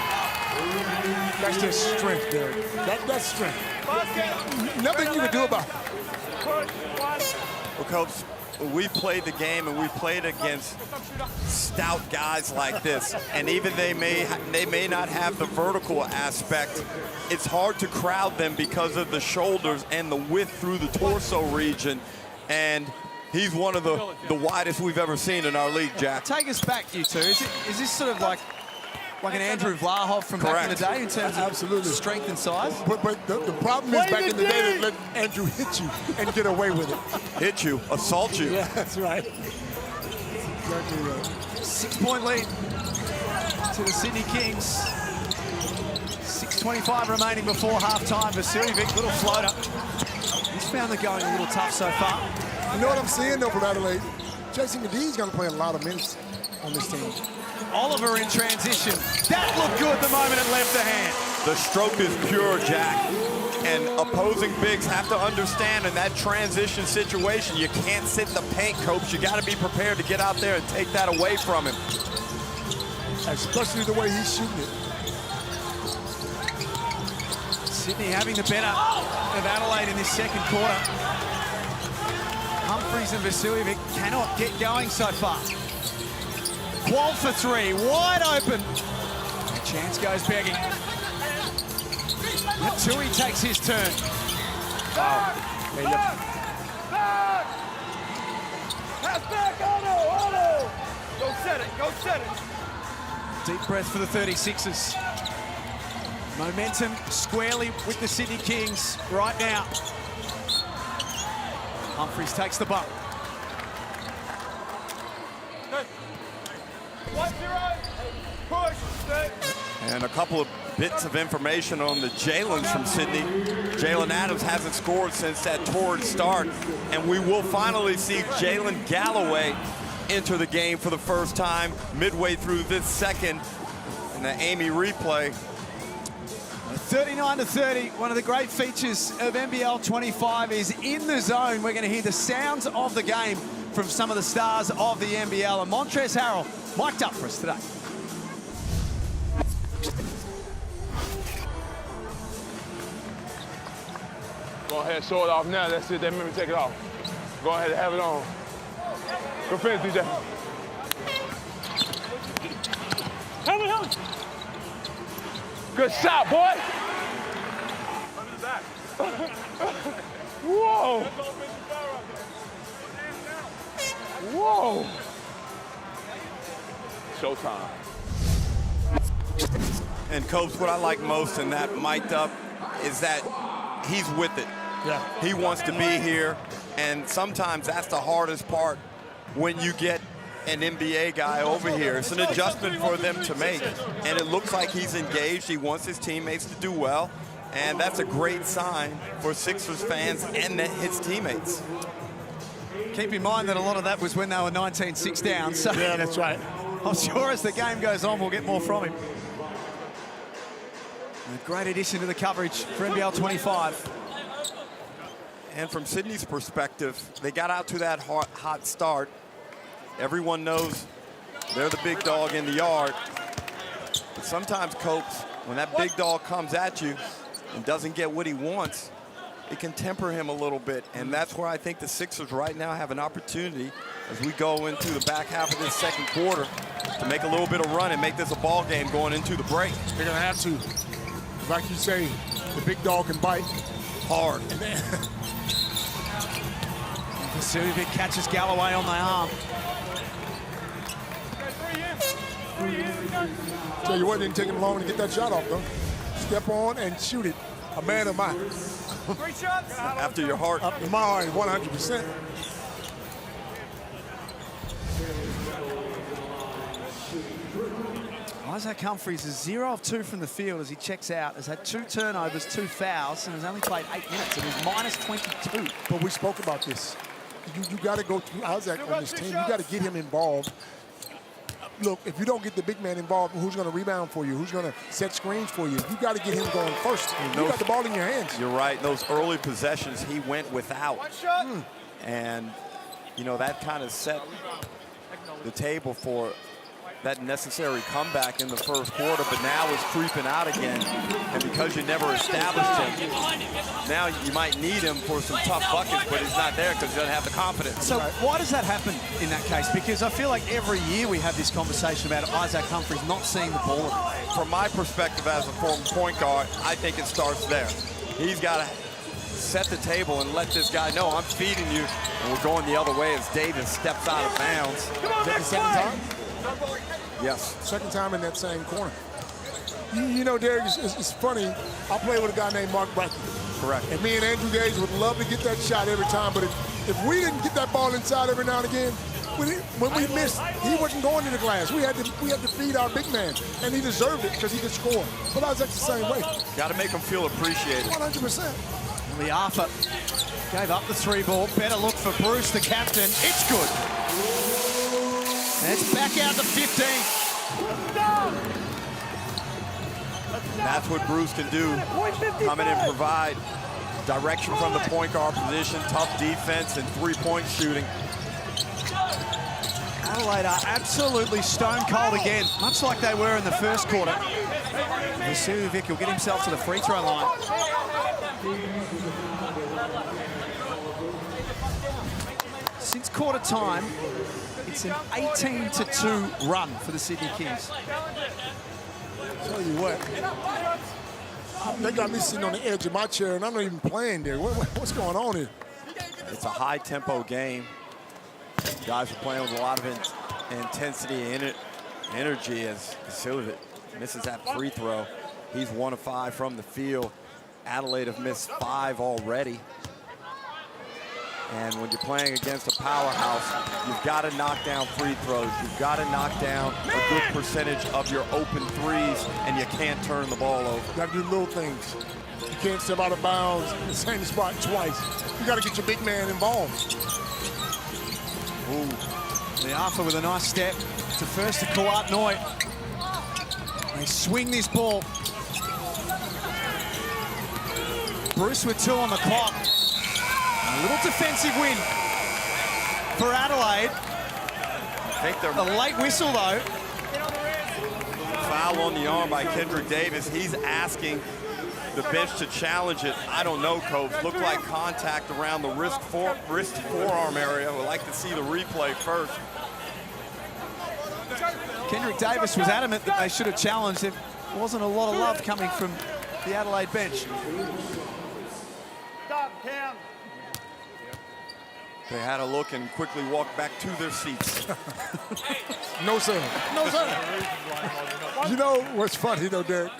That's just strength, Derek. That's strength. Nothing you can do about it. Well, Coach, we played the game and we played against stout guys like this, and even they may not have the vertical aspect. It's hard to crowd them because of the shoulders and the width through the torso region, and he's one of the widest we've ever seen in our league, Jack. Take us back, you two. Is this sort of like an Andrew Vlahov from back in the day in terms of strength and size? But the problem is back in the day they let Andrew hit you and get away with it. Hit you, assault you. Yeah, that's right. Exactly right. 6-point lead to the Sydney Kings. 6:25 remaining before halftime. Vasiljevic, little floater. He's found the going a little tough so far. You know what I'm seeing though from Adelaide? Jason Gadee's going to play a lot of minutes on this team. Oliver in transition. That looked good the moment it left the hand. The stroke is pure, Jack. And opposing bigs have to understand in that transition situation, you can't sit the paint, Coach. You got to be prepared to get out there and take that away from him. Especially the way he's shooting it. Sydney having the better of Adelaide in this second quarter. Humphries and Vasiljevic cannot get going so far. Qual for three, wide open. A chance goes begging. Tui takes his turn. Back, auto. Go set it. Deep breath for the 36ers. Momentum squarely with the Sydney Kings right now. Humphries takes the bump. 1-0. Push. And a couple of bits of information on the Jalen's from Sydney. Jalen Adams hasn't scored since that torrid start, and we will finally see Jalen Galloway enter the game for the first time midway through this second in the Amy replay. 39-30, one of the great features of NBL 25 is in the zone. We're going to hear the sounds of the game from some of the stars of the NBL. And Montrezl Harrell mic'd up for us today. Go ahead, show it off now. That's it. They made me take it off. Go ahead and have it on. Go finish, DJ. Help it. Good shot, boy. Whoa. Whoa. Showtime. And Coach, what I like most in that mic'd up is that he's with it. Yeah. He wants to be here, and sometimes that's the hardest part when you get an NBA guy over here. It's an adjustment for them to make, and it looks like he's engaged. He wants his teammates to do well, and that's a great sign for Sixers fans and his teammates. Keep in mind that a lot of that was when they were 19-6 down. So yeah, that's right. I'm sure as the game goes on, we'll get more from him. A great addition to the coverage for NBL 25. And from Sydney's perspective, they got out to that hot start. Everyone knows they're the big dog in the yard. But sometimes, Coach, when that big dog comes at you and doesn't get what he wants, it can temper him a little bit. And that's where I think the Sixers right now have an opportunity as we go into the back half of this second quarter to make a little bit of run and make this a ball game going into the break. They're going to have to. Like you say, the big dog can bite hard. Vasiljevic catches Galloway on the arm. Tell you what, didn't take him long to get that shot off, though. Step on and shoot it. A man of mine. 3 shots. After your heart. Up to my heart, 100%. Isaac Humphries is 0 of 2 from the field as he checks out. Has had 2 turnovers, 2 fouls, and has only played 8 minutes, and he's minus 22. But we spoke about this. You got to go through Isaac on this team. You got to get him involved. Look, if you don't get the big man involved, who's going to rebound for you? Who's going to set screens for you? You got to get him going first. You got the ball in your hands. You're right. Those early possessions, he went without. And, you know, that kind of set the table for that necessary comeback in the first quarter, but now it's creeping out again. And because you never established him, now you might need him for some tough buckets, but he's not there because he doesn't have the confidence. So why does that happen in that case? Because I feel like every year we have this conversation about Isaac Humphries not seeing the ball. From my perspective as a former point guard, I think it starts there. He's got to set the table and let this guy know I'm feeding you, and we're going the other way as Davis steps out of bounds. Come on, next time? Yes. Second time in that same corner. You know, Derek, it's funny. I play with a guy named Mark Brackett. Correct. And me and Andrew Gage would love to get that shot every time, but if we didn't get that ball inside every now and again, when we missed, he wasn't going to the glass. We had to feed our big man, and he deserved it because he could score. But Isaac's the same way. Got to make him feel appreciated. 100%. Liafa gave up the 3 ball. Better look for Bruce, the captain. It's good. And it's back out to 15. That's what Bruce can do. Come in and provide direction from the point guard position, tough defense, and 3-point shooting. Adelaide are absolutely stone cold again, much like they were in the first quarter. Vasiljevic will get himself to the free throw line. Since quarter time, it's an 18-2 run for the Sydney Kings. Tell you what, they got me sitting on the edge of my chair, and I'm not even playing there. What's going on here? It's a high-tempo game. Guys are playing with a lot of intensity and energy as Vasiljevic misses that free throw. He's 1 of 5 from the field. Adelaide have missed 5 already. And when you're playing against a powerhouse, you've got to knock down free throws. You've got to knock down a good percentage of your open threes, and you can't turn the ball over. You got to do little things. You can't step out of bounds in the same spot twice. You got to get your big man involved. Ooh, the Arthur with a nice step to first to Kawat Noy. They swing this ball. Bruce with 2 on the clock. A little defensive win for Adelaide. I think they're a late whistle, though. Foul on the arm by Kendrick Davis. He's asking the bench to challenge it. I don't know, Coach. Looked like contact around the wrist forearm area. We'd like to see the replay first. Kendrick Davis was adamant that they should have challenged. There wasn't a lot of love coming from the Adelaide bench. Stop, Cam. They had a look and quickly walked back to their seats. No, sir. No, sir. You know what's funny, though, Derek?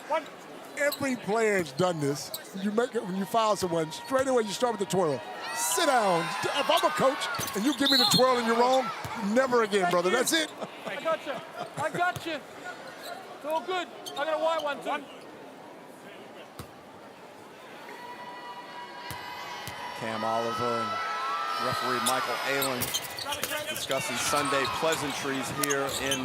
Every player has done this. You make it when you foul someone, straight away you start with the twirl. Sit down. If I'm a coach and you give me the twirl and you're wrong, never again, brother. That's it. I got you. I got you. It's all good. I got a white one, too. Cam Oliver and referee Michael Aylen discussing Sunday pleasantries here in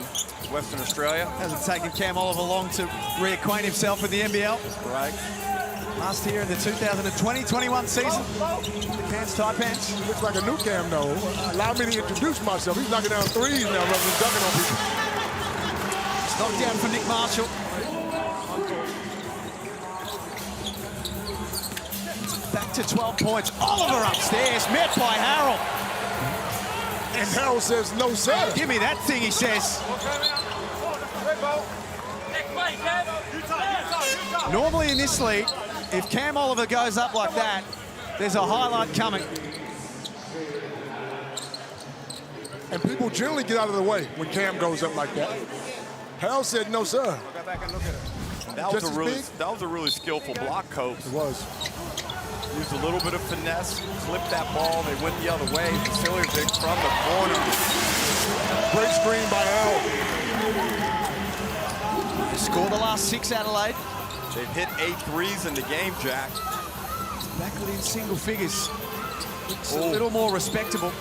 Western Australia. Hasn't taken Cam Oliver long to reacquaint himself with the NBL. Right. Last year in the 2020-21 season. The Cairns Taipans. Looks like a new Cam, though. Allow me to introduce myself. He's knocking down threes now rather than dunking on people. Knocked down for Nick Marshall. Back to 12 points. Oliver upstairs, met by Harold. And Harold says, no, sir. Give me that thing, he says. Normally in this league, if Cam Oliver goes up like that, there's a highlight coming. And people generally get out of the way when Cam goes up like that. Harold said, no, sir. Go back and look at it. That was a really skillful block, Coach. It was. Used a little bit of finesse, flipped that ball, they went the other way. Vasiljevic from the corner. Great screen by Al. Score the last 6, Adelaide. They've hit 8 threes in the game, Jack. Back within single figures. Looks a little more respectable.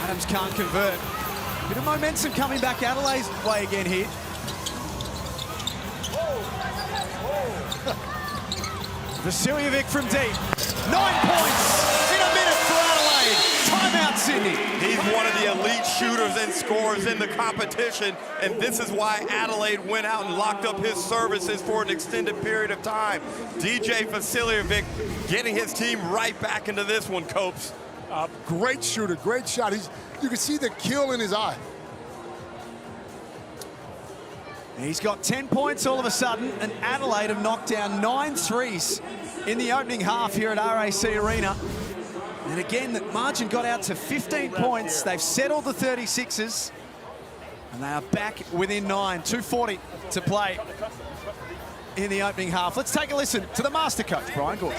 Adams can't convert. Bit of momentum coming back Adelaide's way again here. Vasiljevic from deep. 9 points in a minute for Adelaide. Timeout, Sydney. He's one of the elite shooters and scorers in the competition, and this is why Adelaide went out and locked up his services for an extended period of time. DJ Vasiljevic getting his team right back into this one, Copes. Great shooter, great shot. You can see the kill in his eye. He's got 10 points all of a sudden, and Adelaide have knocked down 9 threes in the opening half here at RAC Arena. And again, the margin got out to 15 points. They've settled the 36ers, and they are back within 9. 2:40 to play in the opening half. Let's take a listen to the master coach, Brian Gorge.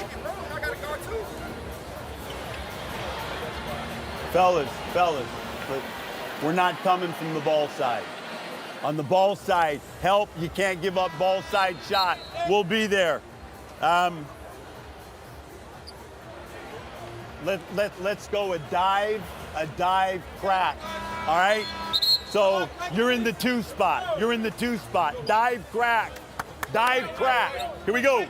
Fellas, but we're not coming from the ball side. On the ball side, help, you can't give up ball side shot. We'll be there. Let's go a dive, crack, all right? So you're in the 2 spot. You're in the 2 spot. Dive, crack. Here we go.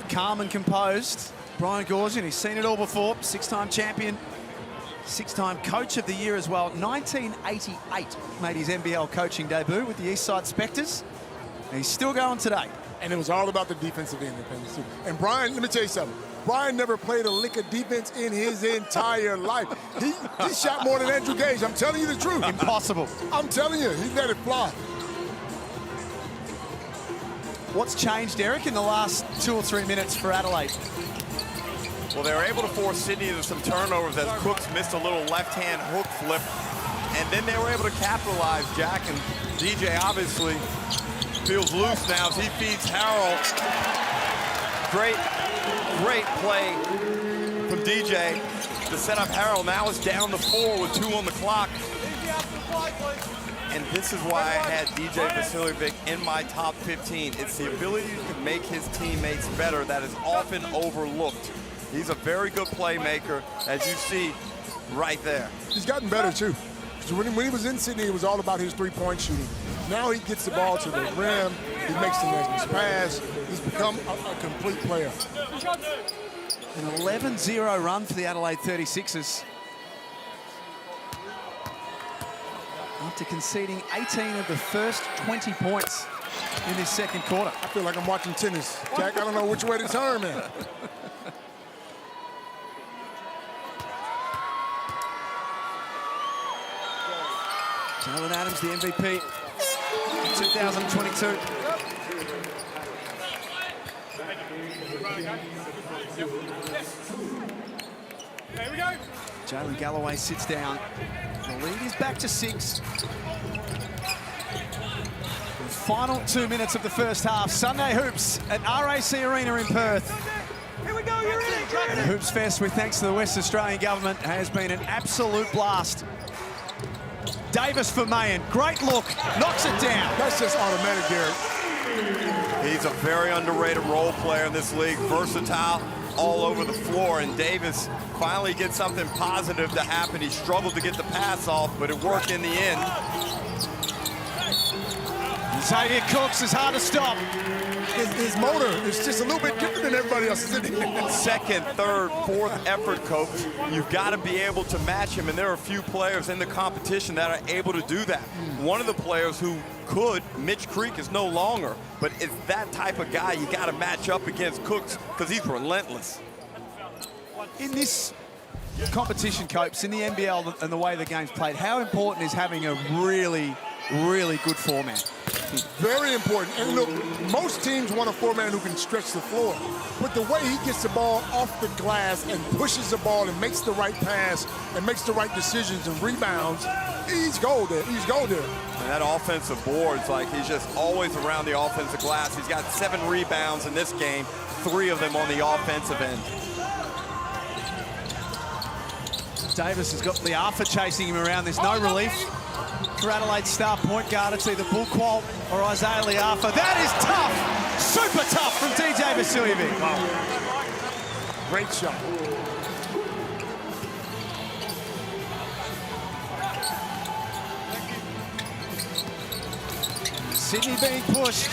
calm and composed. Brian Gorgian, he's seen it all before. 6-time champion, 6-time coach of the year as well. 1988 made his NBL coaching debut with the Eastside Spectres. And he's still going today. And it was all about the defensive end. And Brian, let me tell you something. Brian never played a lick of defense in his entire life. He shot more than Andrew Gage. I'm telling you the truth. Impossible. I'm telling you, he let it fly. What's changed, Eric, in the last 2 or 3 minutes for Adelaide? Well, they were able to force Sydney into some turnovers as Cooks missed a little left-hand hook flip. And then they were able to capitalize. Jack and DJ obviously feels loose now as he feeds Harold. Great play from DJ to set up Harold. Now it's down to 4 with 2 on the clock. And this is why I had DJ Vasiljevic in my top 15. It's the ability to make his teammates better that is often overlooked. He's a very good playmaker, as you see right there. He's gotten better, too. When he was in Sydney, it was all about his three-point shooting. Now he gets the ball to the rim. He makes the next pass. He's become a complete player. An 11-0 run for the Adelaide 36ers. After conceding 18 of the first 20 points in this second quarter. I feel like I'm watching tennis. Jack, I don't know which way to turn, man. Jalen Adams, the MVP in 2022. Here we go. Jalen Galloway sits down. The lead is back to 6. The final 2 minutes of the first half. Sunday Hoops at RAC Arena in Perth. Here we go, you're in it. The Hoops Fest, with thanks to the West Australian government, has been an absolute blast. Davis for Mayen, great look, knocks it down. That's just automatic, Garrett. He's a very underrated role player in this league, versatile all over the floor, and Davis finally gets something positive to happen. He struggled to get the pass off, but it worked in the end. Xavier Cooks is hard to stop. His motor is just a little bit different than everybody else. Second, third, fourth effort, coach. You've got to be able to match him, and there are a few players in the competition that are able to do that. One of the players who could, Mitch Creek, is no longer, but it's that type of guy you got to match up against Cooks because he's relentless. In this competition, Copes, in the NBL and the way the game's played, how important is having a really good four-man? Very important. And look, most teams want a four-man who can stretch the floor. But the way he gets the ball off the glass and pushes the ball and makes the right pass and makes the right decisions and rebounds, he's gold there. He's gold there. And that offensive board's like he's just always around the offensive glass. He's got 7 rebounds in this game, 3 of them on the offensive end. Davis has got the Arthur chasing him around. There's no relief for Adelaide's star point guard. It's either Bulqualt or Isaiah Liafa. That is tough, super tough from DJ Vasiljevic. Wow. Great shot. Sydney being pushed.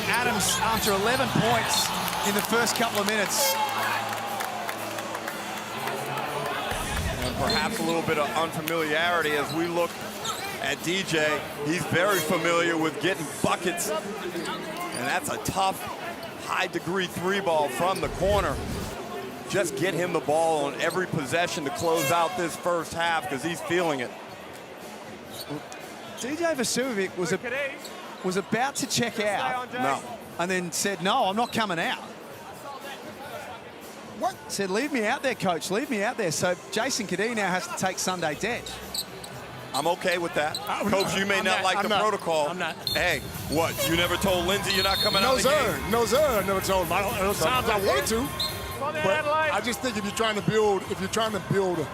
Adams after 11 points in the first couple of minutes. And perhaps a little bit of unfamiliarity as we look at DJ. He's very familiar with getting buckets. And that's a tough, high-degree 3-ball from the corner. Just get him the ball on every possession to close out this first half because he's feeling it. DJ Vasiljevic was about to check out. No. And then said, no, I'm not coming out. What? Said, leave me out there, coach, leave me out there. So Jason Cadee now has to take Sunday dead. I'm okay with that. Coach, you may not like the protocol. I'm not. Hey, what? You never told Lindsay you're not coming out of the game? No, sir. I never told him. Those times I wanted to. But I just think if you're trying to build, if you're trying to build a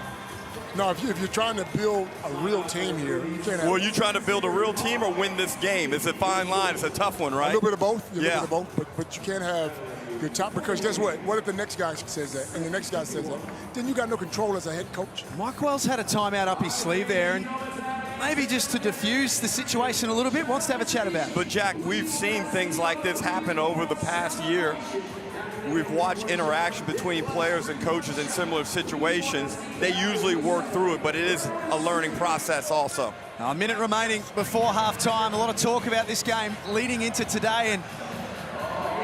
real team here, you can't have. Well, you trying to build a real team or win this game? It's a fine line. It's a tough one, right? A little bit of both. Yeah. A little bit of both. But you can't have your top, because guess what? What if the next guy says that and the next guy says that? Then you got no control as a head coach. Mike Wells had a timeout up his sleeve there, and maybe just to diffuse the situation a little bit, wants to have a chat about it. But Jack, we've seen things like this happen over the past year. We've watched interaction between players and coaches in similar situations. They usually work through it, but it is a learning process also. Now, a minute remaining before halftime. A lot of talk about this game leading into today, and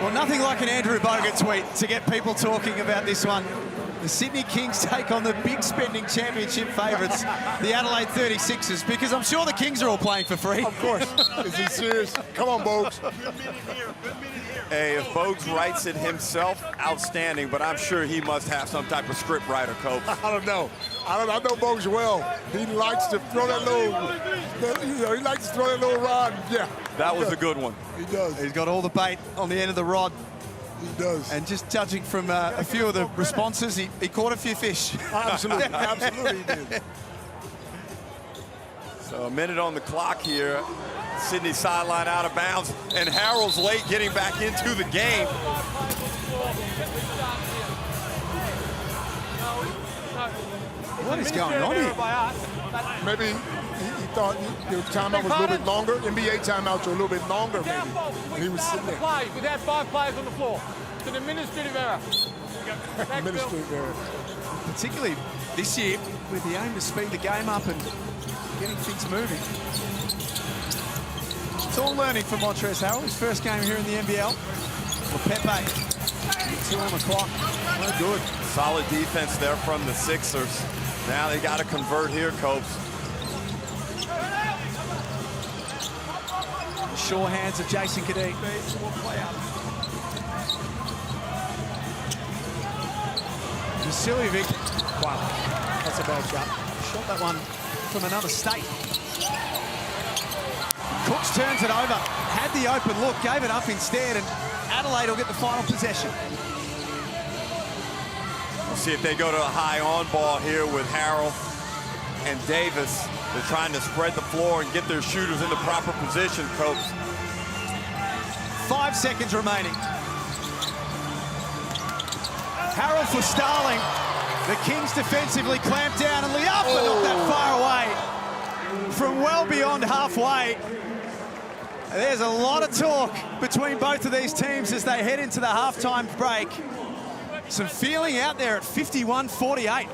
well, nothing like an Andrew Bogut tweet to get people talking about this one. The Sydney Kings take on the big spending championship favourites, the Adelaide 36ers, because I'm sure the Kings are all playing for free. Of course. Is he serious? Come on, Bogues. Hey, if Bogues writes it himself, outstanding, but I'm sure he must have some type of script writer, Coach. I don't know. I know Bogues well. He likes to throw that little, he likes to throw that little rod. Yeah. That was a good one. He does. He's got all the bait on the end of the rod. He does. And just judging from a few of the responses, he caught a few fish. Absolutely, absolutely he did. So a minute on the clock here. Sydney sideline out of bounds, and Harold's late getting back into the game. What is going on here? Maybe he thought the timeout was a little bit longer. NBA timeouts are a little bit longer, maybe. And he was sitting there. We've had 5 players on the floor. It's an administrative error. Administrative error. Particularly this year, with the aim to speed the game up and getting things moving. It's all learning for Montrezl Harrell, his first game here in the NBL. For Pepe, 2 on the clock, no good. Solid defense there from the Sixers. Now they got to convert here, Copes. The sure hands of Jason Kadee. Vasiljevic. Wow, that's a bad shot. Shot that one from another state. Cooks turns it over, had the open look, gave it up instead, and Adelaide will get the final possession. We'll see if they go to a high on ball here with Harrell and Davis. They're trying to spread the floor and get their shooters in the proper position, Coach. 5 seconds remaining. Harrell for Starling. The Kings defensively clamp down, and Liafa not that far away. From well beyond halfway. There's a lot of talk between both of these teams as they head into the halftime break. Some feeling out there at 51-48.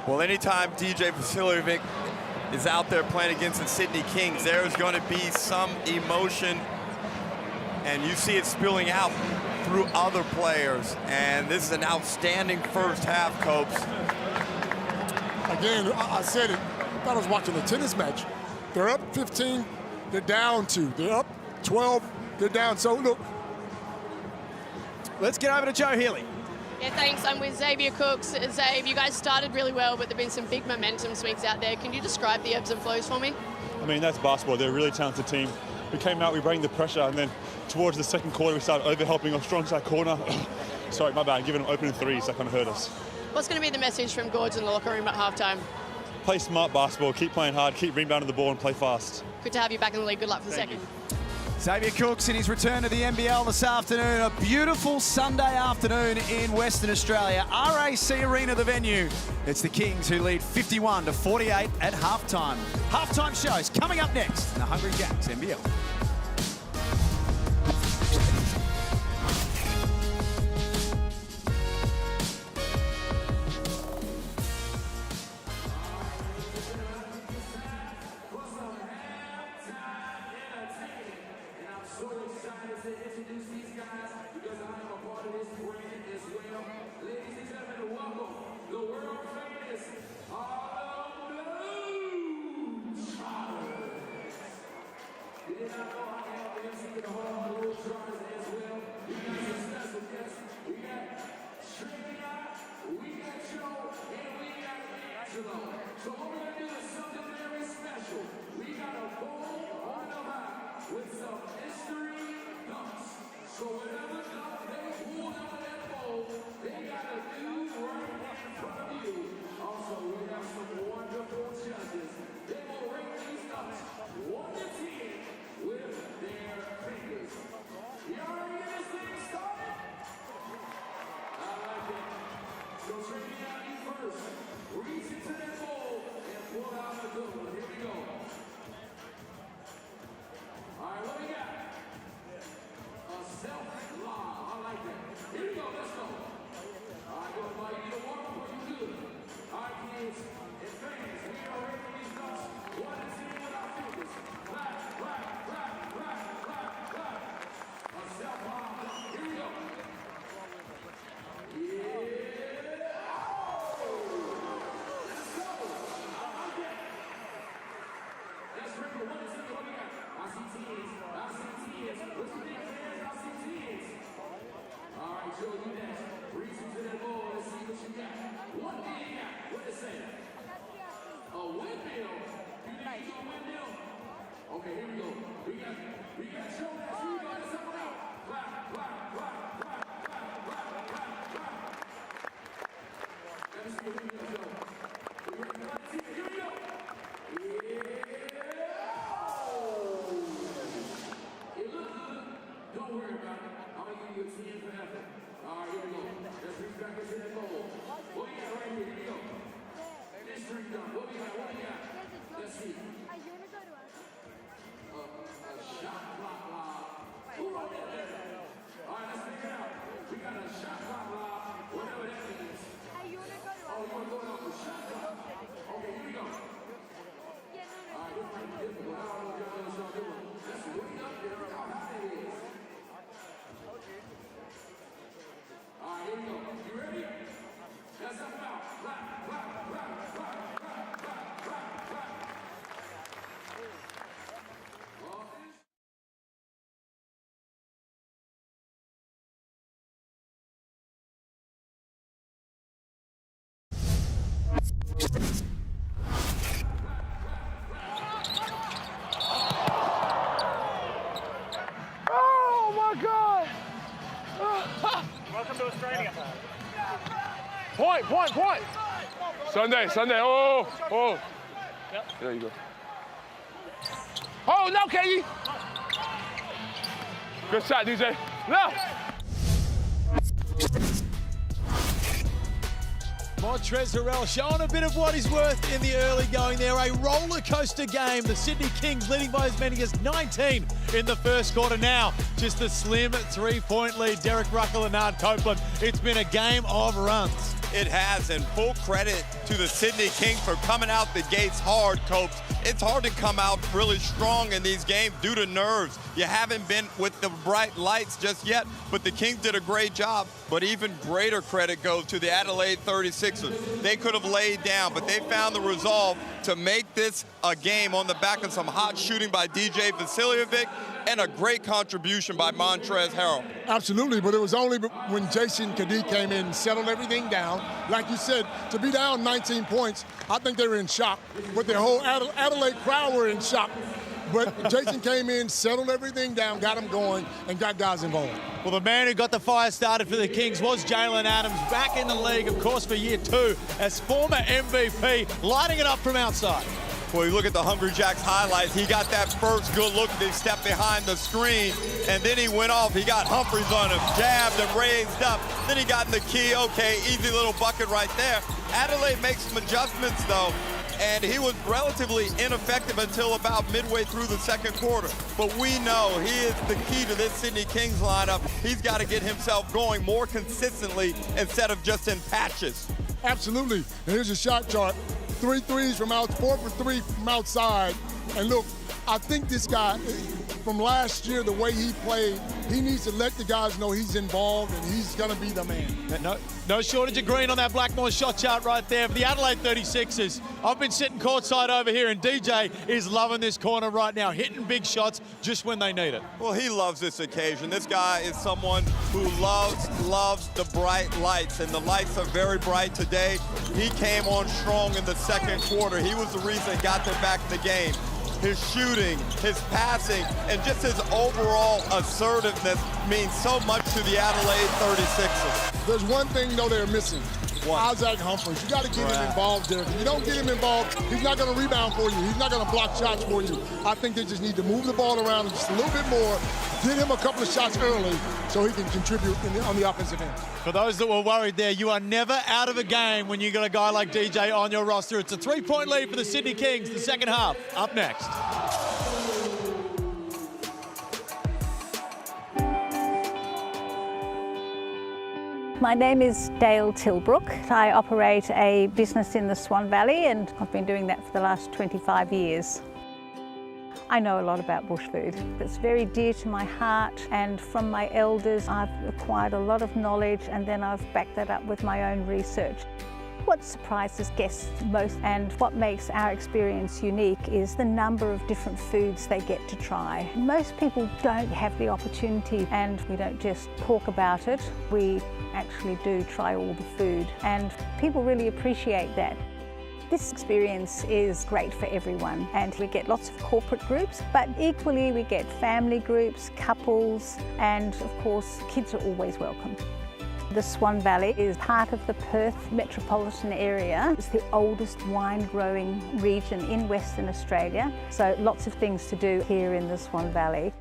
Well, anytime DJ Vasiljevic is out there playing against the Sydney Kings, there's going to be some emotion, and you see it spilling out through other players. And this is an outstanding first half, Copes. Again, I said it. I thought I was watching a tennis match. They're up 15, they're down 2. They're up 12, they're down. So, look. Let's get over to Joe Healy. Yeah, thanks. I'm with Xavier Cooks. Xavier, you guys started really well, but there have been some big momentum swings out there. Can you describe the ebbs and flows for me? I mean, that's basketball. They're a really talented team. We came out, we bring the pressure, and then towards the second quarter, we started over-helping our strong side corner. Sorry, my bad. Giving them opening threes, that kind of hurt us. What's going to be the message from Gorge in the locker room at halftime? Play smart basketball, keep playing hard, keep rebounding the ball, and play fast. Good to have you back in the league. Good luck for the second. Xavier Cooks in his return to the NBL this afternoon. A beautiful Sunday afternoon in Western Australia. RAC Arena, the venue. It's the Kings who lead 51-48 at halftime. Halftime shows coming up next in the Hungry Jacks NBL. So whenever they pull out that bowl, they got to Oh my God! Welcome to Australia. Point. Sunday. Oh. There you go. Oh, no, Katie. Good shot, DJ. Left. Montrezl showing a bit of what he's worth in the early going there. A roller coaster game. The Sydney Kings leading by as many as 19 in the first quarter. Now, just a slim 3-point lead. Derek Ruckle and Nard Copeland. It's been a game of runs. It has, and full credit to the Sydney Kings for coming out the gates hard, Copes. It's hard to come out really strong in these games due to nerves. You haven't been with the bright lights just yet, but the Kings did a great job. But even greater credit goes to the Adelaide 36ers. They could have laid down, but they found the resolve to make this a game on the back of some hot shooting by DJ Vasiljevic and a great contribution by Montrezl Harrell. Absolutely, but it was only when Jason Kidd came in and settled everything down. Like you said, to be down 19 points, I think they were in shock. But the whole Adelaide crowd were in shock. But Jason came in, settled everything down, got them going, and got guys involved. Well, the man who got the fire started for the Kings was Jalen Adams, back in the league, of course, for year 2 as former MVP, lighting it up from outside. Well, you look at the Hungry Jacks highlights. He got that first good look. They stepped behind the screen, and then he went off. He got Humphries on him, jabbed and raised up. Then he got in the key. Okay, easy little bucket right there. Adelaide makes some adjustments, though, and he was relatively ineffective until about midway through the second quarter. But we know he is the key to this Sydney Kings lineup. He's got to get himself going more consistently instead of just in patches. Absolutely. And here's a shot chart. 3 threes from out, 4 for 3 from outside. And look, I think this guy, from last year, the way he played, he needs to let the guys know he's involved and he's going to be the man. No shortage of green on that Blackmore shot chart right there for the Adelaide 36ers. I've been sitting courtside over here, and DJ is loving this corner right now, hitting big shots just when they need it. Well, he loves this occasion. This guy is someone who loves the bright lights, and the lights are very bright today. He came on strong in the second quarter. He was the reason they got them back in the game. His shooting, his passing, and just his overall assertiveness means so much to the Adelaide 36ers. There's one thing, though, they're missing. What? Isaac Humphries. You got to get him involved there. If you don't get him involved, he's not going to rebound for you. He's not going to block shots for you. I think they just need to move the ball around just a little bit more get him a couple of shots early so he can contribute on the offensive end. For those that were worried there, you are never out of a game when you got a guy like DJ on your roster. It's a 3-point lead for the Sydney Kings, the second half. Up next. My name is Dale Tilbrook. I operate a business in the Swan Valley and I've been doing that for the last 25 years. I know a lot about bush food. It's very dear to my heart, and from my elders I've acquired a lot of knowledge and then I've backed that up with my own research. What surprises guests most and what makes our experience unique is the number of different foods they get to try. Most people don't have the opportunity, and we don't just talk about it, we actually do try all the food, and people really appreciate that. This experience is great for everyone, and we get lots of corporate groups, but equally we get family groups, couples, and of course kids are always welcome. The Swan Valley is part of the Perth metropolitan area. It's the oldest wine growing region in Western Australia, so lots of things to do here in the Swan Valley.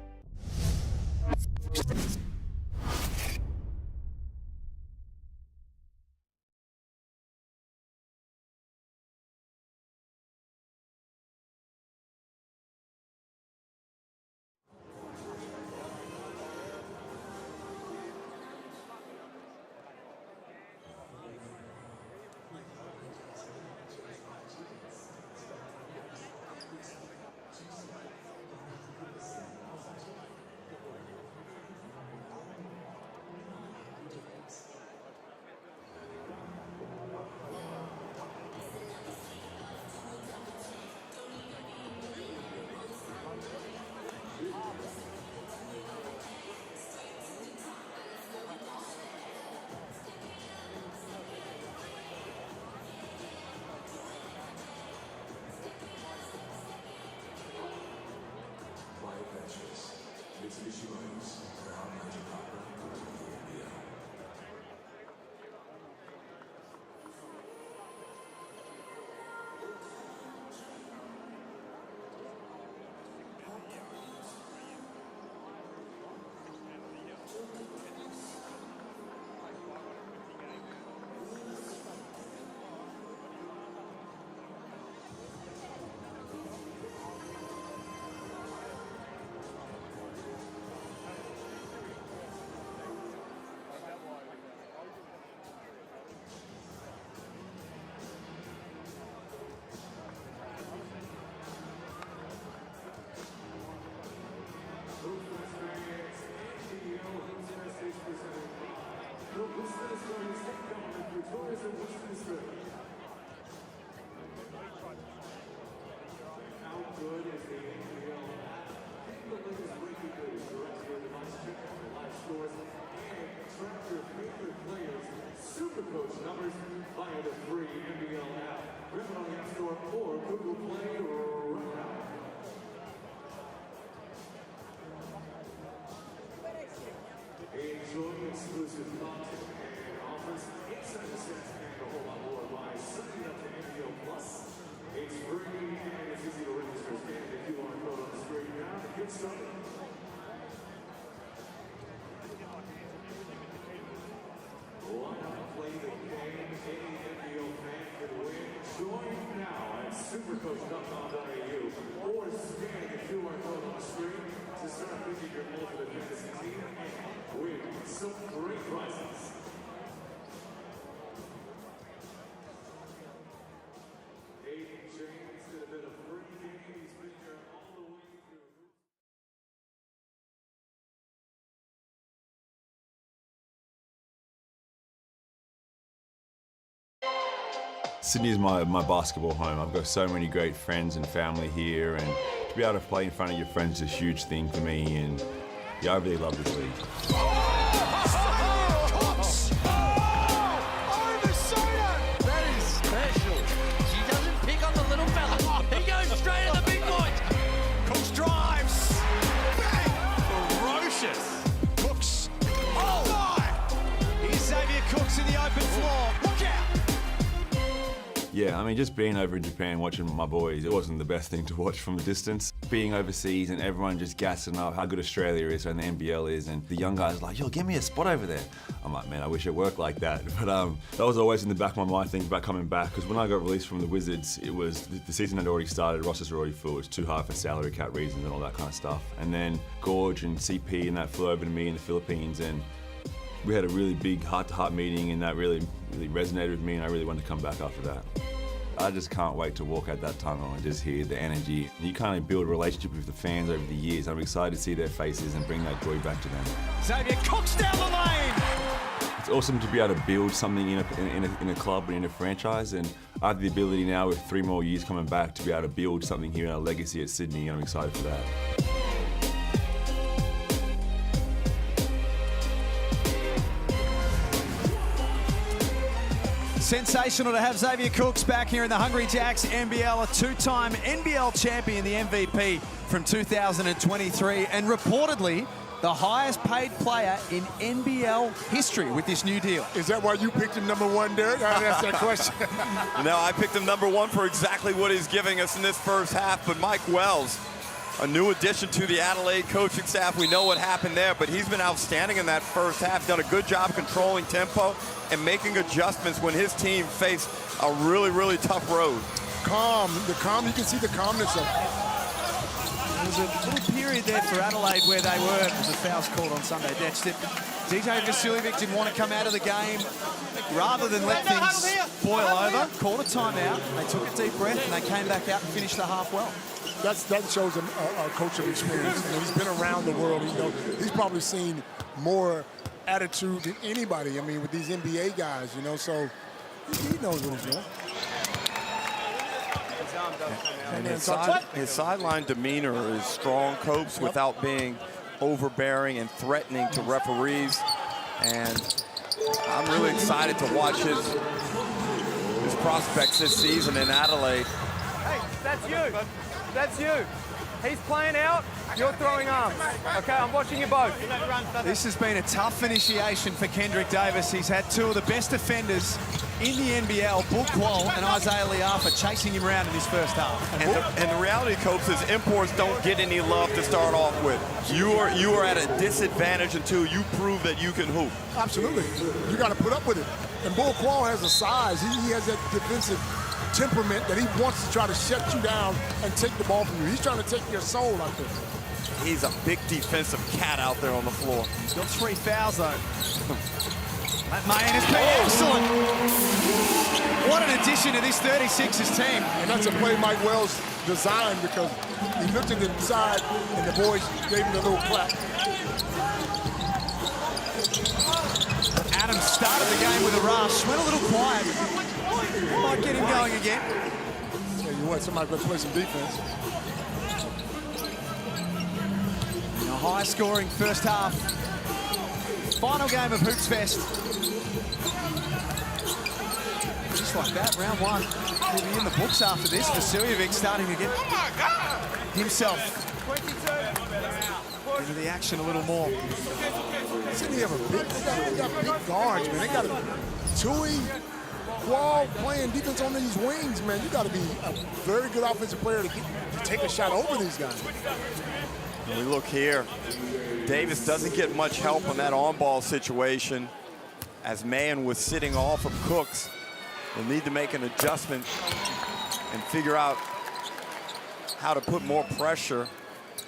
Supercoach numbers via the free NBL app. Grab it on the App Store or Google Play right now. Enjoy exclusive content and offers inside the sets and a whole lot more by signing up to NBL Plus. It's free and it's easy to register. Scan the QR code on the screen now to get started. Why not play the game? Any NBL fan can win. Join now at supercoach.com.au or scan the QR code on the screen to start picking your ultimate fantasy team and win some great prizes. Aiden James did a bit of free game. He's been here all the way through. Sydney is my basketball home. I've got so many great friends and family here, and to be able to play in front of your friends is a huge thing for me, and yeah, I really love this league. That is special. She doesn't pick on the little fella. He goes straight at the big boys. Cooks drives. Bang! Ferocious. Cooks. Oh my! Here's Xavier Cooks in the open floor. Look out! Yeah, I mean, just being over in Japan, watching my boys, it wasn't the best thing to watch from a distance. Being overseas and everyone just gassing up how good Australia is and the NBL is, and the young guys are like, yo, give me a spot over there. I'm like, man, I wish it worked like that. But that was always in the back of my mind thinking about coming back, because when I got released from the Wizards, it was, the season had already started, rosters were already full, it was too hard for salary cap reasons and all that kind of stuff. And then Gorge and CP and that flew over to me in the Philippines, and we had a really big heart-to-heart meeting, and that really resonated with me, and I really wanted to come back after that. I just can't wait to walk out that tunnel and just hear the energy. You kind of build a relationship with the fans over the years. I'm excited to see their faces and bring that joy back to them. Xavier Cooks down the lane. It's awesome to be able to build something in a club and in a franchise, and I have the ability now with 3 more years coming back to be able to build something here in our legacy at Sydney, and I'm excited for that. Sensational to have Xavier Cooks back here in the Hungry Jacks NBL, a 2-time NBL champion, the MVP from 2023, and reportedly the highest paid player in NBL history with this new deal. Is that why you picked him #1, Derek? I asked that question. No, I picked him #1 for exactly what he's giving us in this first half, but Mike Wells, a new addition to the Adelaide coaching staff. We know what happened there, but he's been outstanding in that first half, done a good job controlling tempo and making adjustments when his team faced a really, really tough road. You can see the calmness of it. There was a little period there for Adelaide where they were, there was a fouls called on Sunday. DJ Vasiljevic didn't want to come out of the game. Rather than let things boil over, called a timeout, they took a deep breath and they came back out and finished the half well. That shows a coach of experience. You know, he's been around the world. He's probably seen more attitude than anybody. I mean, with these NBA guys, you know, so he knows what he's doing. And his sideline demeanor is strong, copes without being overbearing and threatening to referees. And I'm really excited to watch his prospects this season in Adelaide. Hey, that's you. That's you. He's playing out, you're throwing arms. Okay, I'm watching you both. This has been a tough initiation for Kendrick Davis. He's had 2 of the best defenders in the NBL, Bull Qual and Isaiah Liafa, chasing him around in his first half. And the reality, Copes, is imports don't get any love to start off with. You are at a disadvantage until you prove that you can hoop. Absolutely. You got to put up with it. And Bull Qual has a size. He has that defensive temperament that he wants to try to shut you down and take the ball from you. He's trying to take your soul out there. He's a big defensive cat out there on the floor. He's got 3 fouls, though. That Mayan has been excellent. What an addition to this 36ers team. And that's a play Mike Wells designed, because he looked at the side and the boys gave him a little clap. Adams started the game with a rush, went a little quiet. Might get him going again. Tell you what, somebody's going to play some defense. In a high-scoring first half. Final game of Hoops Fest. Just like that, round 1 will be in the books after this. Vasiljevic starting to get himself into the action a little more. Sydney have they got big guards, man. They got Tui, Qual playing defense on these wings, man. You got to be a very good offensive player to take a shot over these guys. And we look here. Davis doesn't get much help on that on-ball situation, as Mayan was sitting off of Cooks. They'll need to make an adjustment and figure out how to put more pressure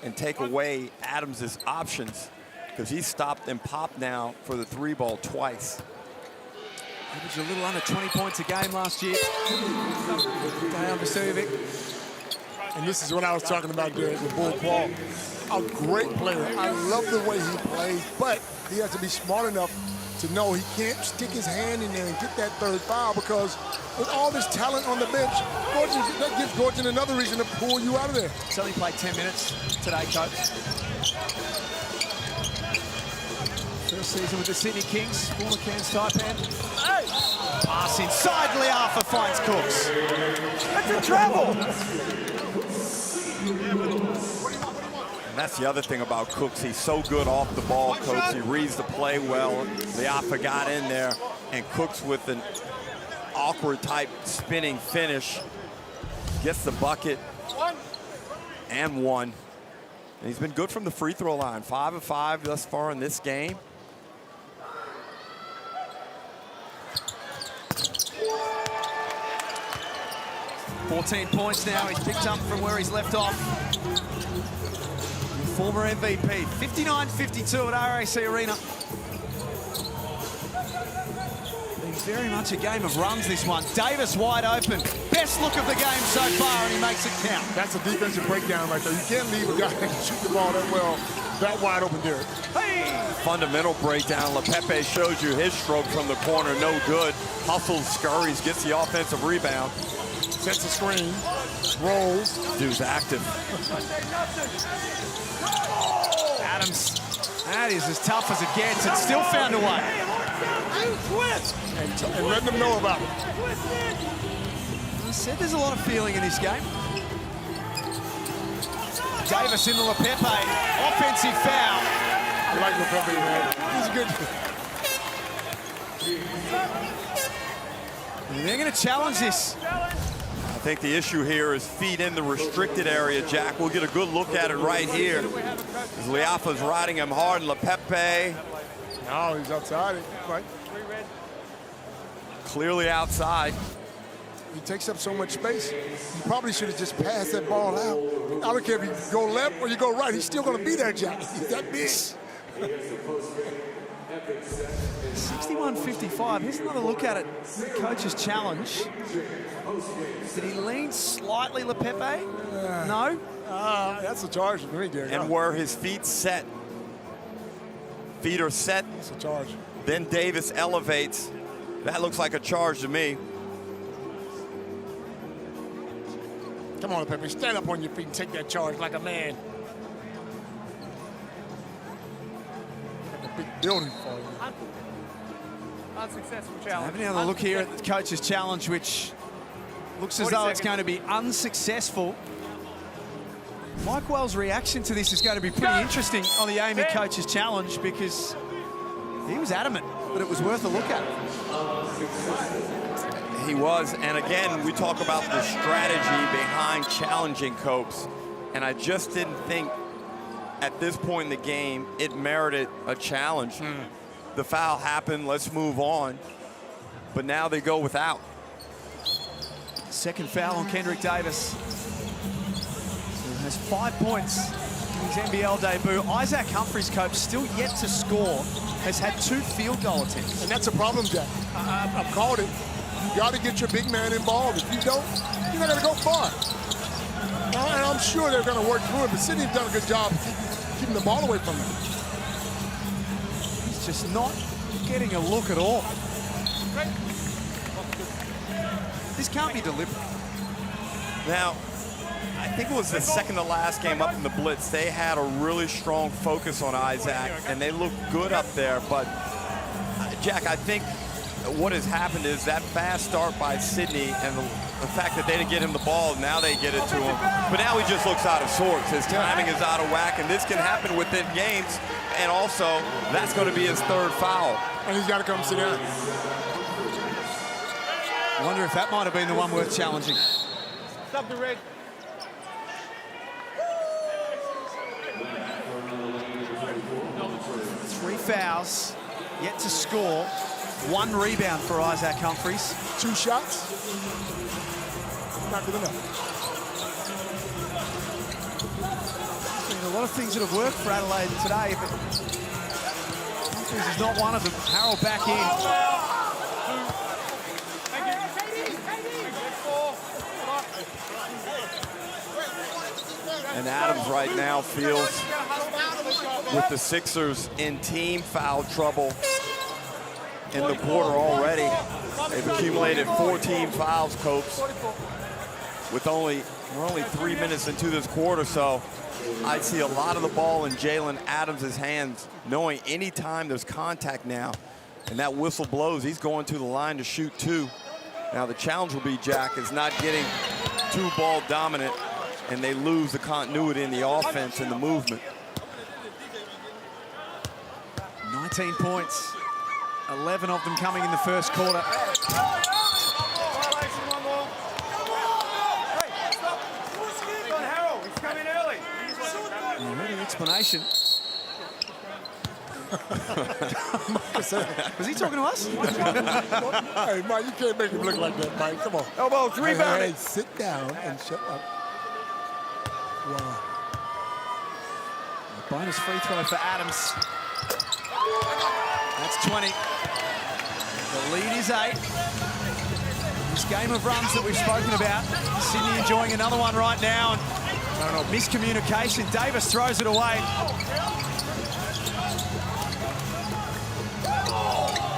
and take away Adams' options, because he stopped and popped now for the 3-ball twice. Averaged a little under 20 points a game last year. Vasiljevic. And this is what I was talking about there with Bull Qual. A great player. I love the way he plays, but he has to be smart enough to know he can't stick his hand in there and get that 3rd foul, because with all this talent on the bench, that gives Gordon another reason to pull you out of there. He's only played 10 minutes today, coach. First season with the Sydney Kings, former Cairns Taipan. Hey! Pass inside, Liafa finds Cooks. That's a travel! And that's the other thing about Cooks. He's so good off the ball, Coach. He reads the play well. Liafa got in there, and Cooks with an awkward type spinning finish. Gets the bucket and one. And he's been good from the free throw line. 5 of 5 thus far in this game. $14 points now. He's picked up from where he's left off. Former MVP. 59-52 at RAC Arena. Been very much a game of runs, this one. Davis wide open. Best look of the game so far, and he makes it count. That's a defensive breakdown right there. You can't leave a guy that can shoot the ball that well, that wide open there. Hey! Fundamental breakdown. LePepe shows you his stroke from the corner, no good. Hustles, scurries, gets the offensive rebound. Sets a screen, rolls. Dude's active. Adams, that is as tough as it gets, and still found a way. And letting them know about it. I said there's a lot of feeling in this game. Davis in the LePepe, offensive foul. I like LePepe, man. He's good. And they're going to challenge this. I think the issue here is feet in the restricted area, Jack. We'll get a good look at it right here. As Liafa's riding him hard, and LePepe. No, he's outside. Right. Clearly outside. He takes up so much space. You probably should have just passed that ball out. I don't care if you go left or you go right. He's still going to be there, Jack. He's that big. 61-55. Here's another look at it. The coach's challenge. Did he lean slightly, LePepe? No? That's a charge for me, Gary. And where his feet set. Feet are set. That's a charge. Then Davis elevates. That looks like a charge to me. Come on, Pepe, stand up on your feet and take that charge like a man. Like a big building for you. Unsuccessful challenge. Having another look here at the coach's challenge, which looks as though it's going to be unsuccessful. Mike Wells' reaction to this is going to be pretty interesting on the Amy coach's challenge, because he was adamant that it was worth a look at. He was, and again, we talk about the strategy behind challenging Copes, and I just didn't think at this point in the game it merited a challenge. The foul happened, let's move on, but now they go without. Second foul on Kendrick Davis, who has 5 points in his NBL debut. Isaac Humphries, Cope, still yet to score, has had 2 field goal attempts. And that's a problem, Jack. I've called it. You got to get your big man involved. If you don't, you're not going to go far. And I'm sure they're going to work through it, but Sydney's done a good job keeping the ball away from him. He's just not getting a look at all. This can't be deliberate. Now, I think it was the second to last game up in the Blitz. They had a really strong focus on Isaac, and they looked good up there. But, Jack, I think what has happened is that fast start by Sydney and the fact that they didn't get him the ball, now they get it to him. But now he just looks out of sorts. His timing is out of whack, and this can happen within games. And also, that's going to be his 3rd foul. And he's got to come sit down. I wonder if that might have been the one worth challenging. Stop the red. Three fouls, yet to score. 1 rebound for Isaac Humphries. 2 shots. Not good enough. A lot of things that have worked for Adelaide today, but Humphries is not one of them. Harold back in. And Adams right now feels with the Sixers in team foul trouble in the quarter already. They've accumulated 14 fouls, Copes. We're only 3 minutes into this quarter, so I see a lot of the ball in Jalen Adams' hands, knowing anytime there's contact now, and that whistle blows, he's going to the line to shoot 2. Now the challenge will be, Jack, is not getting too ball dominant, and they lose the continuity in the offense and the movement. 19 points, 11 of them coming in the first quarter. explanation. Was he talking to us? Hey, Mike, you can't make him look like that, Mike. Come on. Elbows, rebound. Hey, sit down and shut up. Wow. A bonus free throw for Adams. That's 20. The lead is 8. This game of runs that we've spoken about. Sydney enjoying another one right now. And miscommunication. Davis throws it away.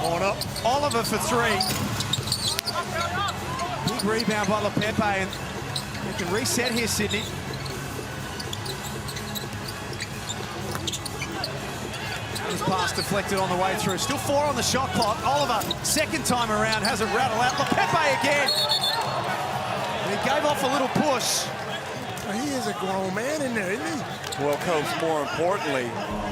On up. Oliver for 3. Big rebound by Lepepe, and they can reset here, Sydney. His pass deflected on the way through. Still 4 on the shot clock. Oliver, second time around, has it rattle out. Lepepe again. And he gave off a little push. He is a grown man in there, isn't he? Well, Coach, more importantly,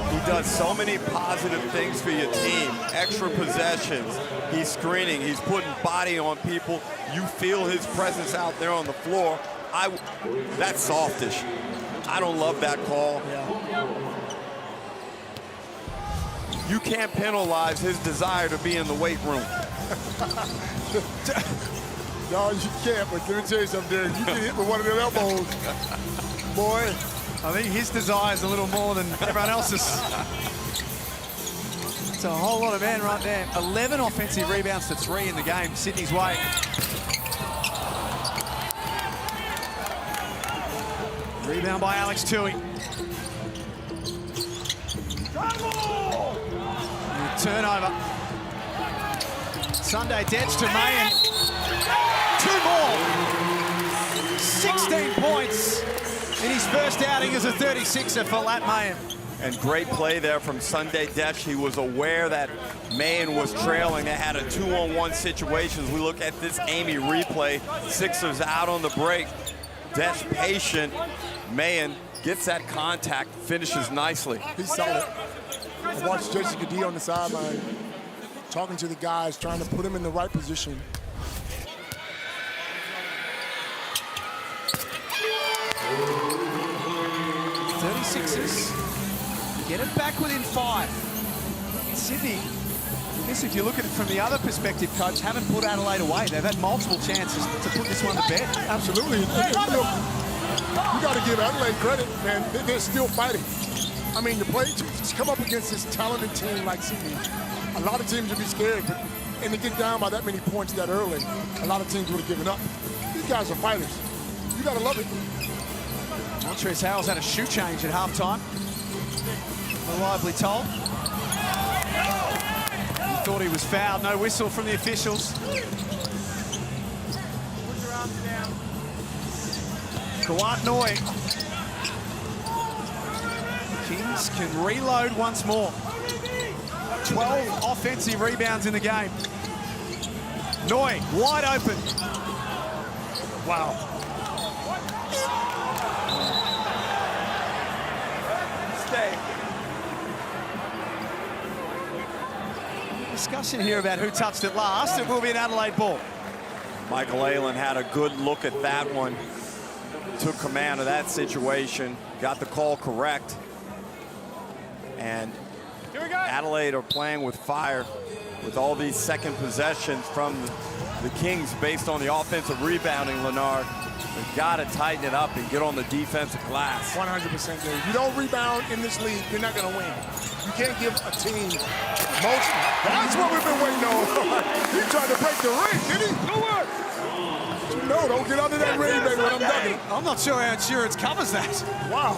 he does so many positive things for your team. Extra possessions. He's screening. He's putting body on people. You feel his presence out there on the floor. That's softish. I don't love that call. You can't penalize his desire to be in the weight room. No, you can't, but let me tell you something, Derek. You get hit with one of them elbows, boy. I think his desire is a little more than everyone else's. It's a whole lot of men right there. 11 offensive rebounds to 3 in the game, Sydney's way. Rebound by Alex Tui. Turnover. Sunday Detch to Mayan. 2 more. 16 points in his first outing as a 36er for Lat Mayan. And great play there from Sunday Detch. He was aware that Mayan was trailing. They had a 2-on-1 situation. As we look at this Amy replay, Sixers out on the break. Detch patient. Mayan gets that contact, finishes nicely. He's solid. I watched Jason Gadee on the sideline talking to the guys, trying to put him in the right position. Get it back within 5. Sydney, I guess if you look at it from the other perspective, Coach, haven't put Adelaide away. They've had multiple chances to put this one to bed. Absolutely. You got to give Adelaide credit, man. They're still fighting. I mean, to come up against this talented team like Sydney, a lot of teams would be scared, and to get down by that many points that early, a lot of teams would have given up. These guys are fighters. You got to love it. Montrezl Harrell's had a shoe change at halftime. Reliably told. He thought he was fouled. No whistle from the officials. Kawat Noi. Kings can reload once more. 12 offensive rebounds in the game. Noi wide open. Wow. Discussion here about who touched it last. It will be an Adelaide ball. Michael Aylen had a good look at that one. Took command of that situation. Got the call correct. And Adelaide are playing with fire with all these second possessions from the Kings based on the offensive rebounding, Leonard. They've got to tighten it up and get on the defensive glass. 100%, Dave. You don't rebound in this league, you're not going to win. You can't give a team motion. That's what we've been waiting on. He tried to break the ring, did he? Go on. No, don't get under that ring, baby, when I'm dunking. I'm not sure how insurance covers that. Wow.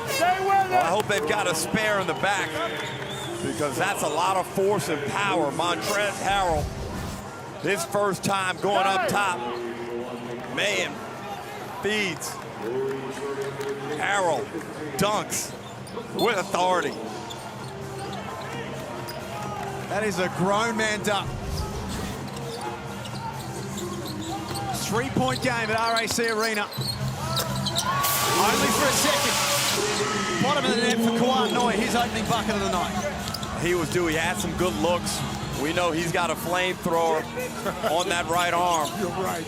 Stay with it. Well, I hope they've got a spare in the back because that's a lot of force and power. Montrezl Harrell, his first time going up top. Mayan feeds. Harrell dunks with authority. That is a grown man dunk. 3-point game at RAC Arena. Only for a second. Bottom of the net for Kawat Noi, his opening bucket of the night. He was due. He had some good looks. We know he's got a flamethrower on that right arm. You're right.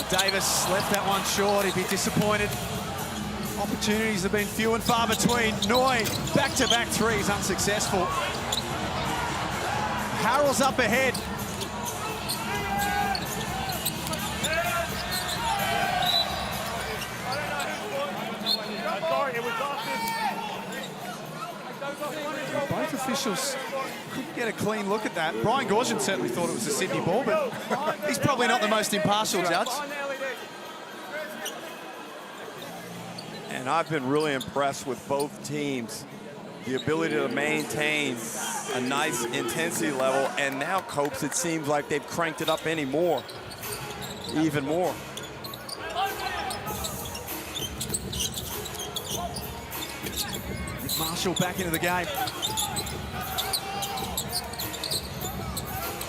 Davis left that one short. He'd be disappointed. Opportunities have been few and far between. Noy, back-to-back threes, unsuccessful. Harrell's up ahead. Both officials couldn't get a clean look at that. Brian Goorjian certainly thought it was a Sydney ball, but he's probably not the most impartial judge. And I've been really impressed with both teams. The ability to maintain a nice intensity level. And now, Copes, it seems like they've cranked it up even more. Marshall back into the game.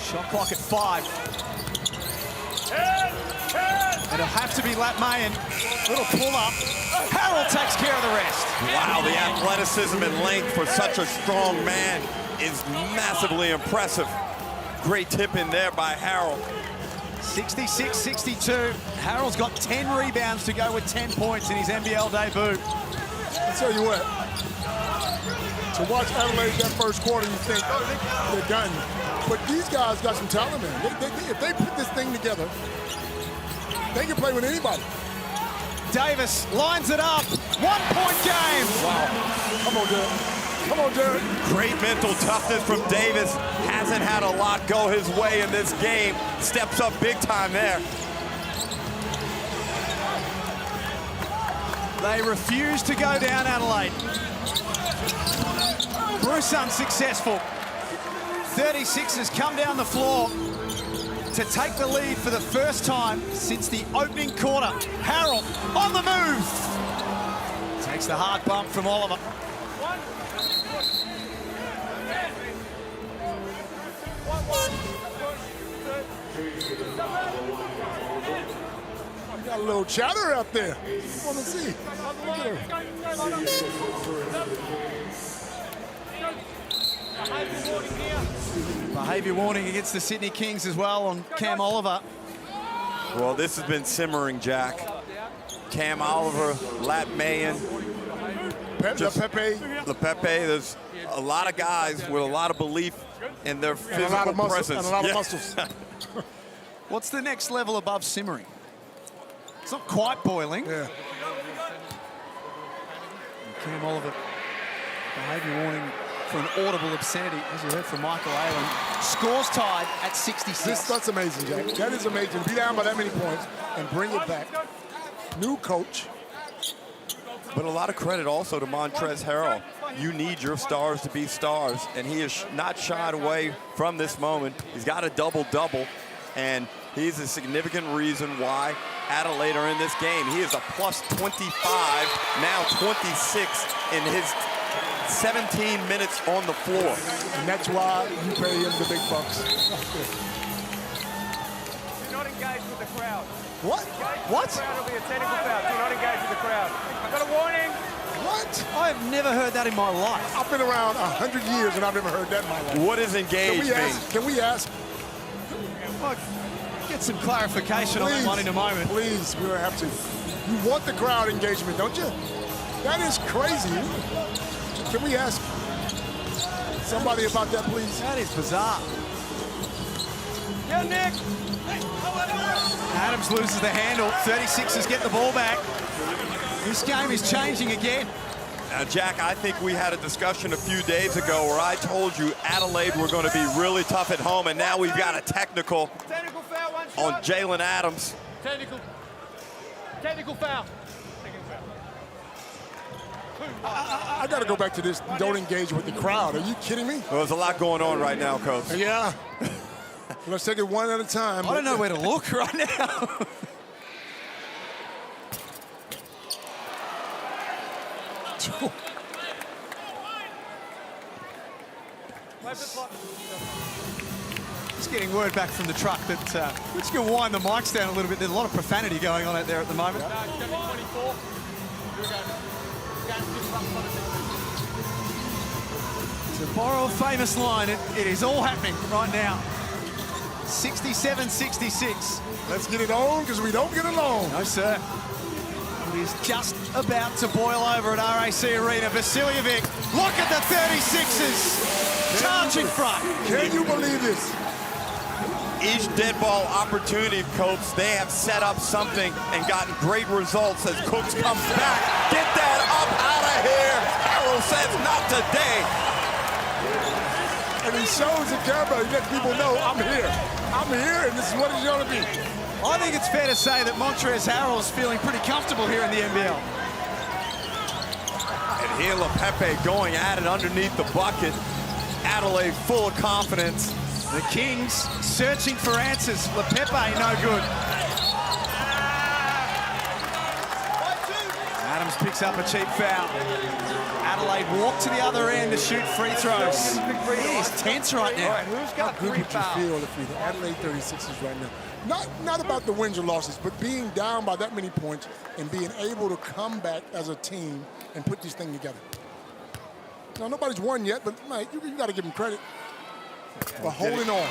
Shot clock at 5. And it'll have to be Lat Mayan. Little pull up. Harrell takes care of the rest. Wow, the athleticism and length for such a strong man is massively impressive. Great tip in there by Harrell. 66-62. Harrell's got 10 rebounds to go with 10 points in his NBL debut. I'll tell you what. To watch Adelaide that first quarter, you think they're done. But these guys got some talent, man. If they put this thing together, they can play with anybody. Davis lines it up. 1-point game. Wow. Come on, Derek. Come on, Derek. Great mental toughness from Davis. Hasn't had a lot go his way in this game. Steps up big time there. They refuse to go down, Adelaide. Bruce unsuccessful. 36ers come down the floor to take the lead for the first time since the opening quarter. Harrell on the move. Takes the hard bump from Oliver. Got a little chatter out there. I want to see. Behaviour warning against the Sydney Kings as well on Cam Oliver. Well, this has been simmering, Jack. Cam Oliver, Lat Mayan, LePepe. There's a lot of guys with a lot of belief in their physical presence. And a lot of muscles. What's the next level above simmering? It's not quite boiling. Yeah. Cam Oliver, behaviour warning for an audible obscenity, as you heard from Michael Aylen. Scores tied at 66. That's amazing, Jack. That is amazing. Be down by that many points and bring it back. New coach. But a lot of credit also to Montrezl Harrell. You need your stars to be stars, and he is not shied away from this moment. He's got a double-double, and he's a significant reason why Adelaide are in this game. He is a plus 25, now 26 in his 17 minutes on the floor. And that's why you pay him the big bucks. Do not engage with the crowd. What? What? The crowd will be a technical foul. Do not engage with the crowd. I've got a warning. What? I've never heard that in my life. I've been around 100 years and I've never heard that in my life. What does engage mean? Can we ask? Get some clarification on that one in a moment. Please, we will have to. You want the crowd engagement, don't you? That is crazy. Can we ask somebody about that, please? That is bizarre. Yeah, Nick. Adams loses the handle. 36ers get the ball back. This game is changing again. Now, Jack, I think we had a discussion a few days ago where I told you Adelaide were going to be really tough at home, and now we've got a technical foul, one on shot. Jalen Adams. Technical foul. I got to go back to this. Don't engage with the crowd. Are you kidding me? Well, there's a lot going on right now, Coach. Yeah. Let's take it one at a time. I don't know where to look right now. Just getting word back from the truck that we're just going to wind the mics down a little bit. There's a lot of profanity going on out there at the moment. To borrow a famous line, it is all happening right now. 67-66. Let's get it on, because we don't get along. No, sir. It is just about to boil over at RAC Arena. Vasiljevic, look at the 36ers. Charging front. Can you believe this? Each dead ball opportunity, Coach, they have set up something and gotten great results as Cooks comes back. Get that up out of here. Harold says not today. And he shows the camera, he lets people know, I'm here. I'm here, and this is what it's going to be. I think it's fair to say that Montrezl Harrell is feeling pretty comfortable here in the NBL. And here LePepe going at it underneath the bucket. Adelaide full of confidence. The Kings searching for answers. LePepe no good. Adams picks up a cheap foul. Adelaide walk to the other end to shoot free throws. He is tense right now. How good would you feel if you're the Adelaide 36ers right now? Not about the wins or losses, but being down by that many points and being able to come back as a team and put this thing together. Now, nobody's won yet, but mate, you got to give them credit for holding on.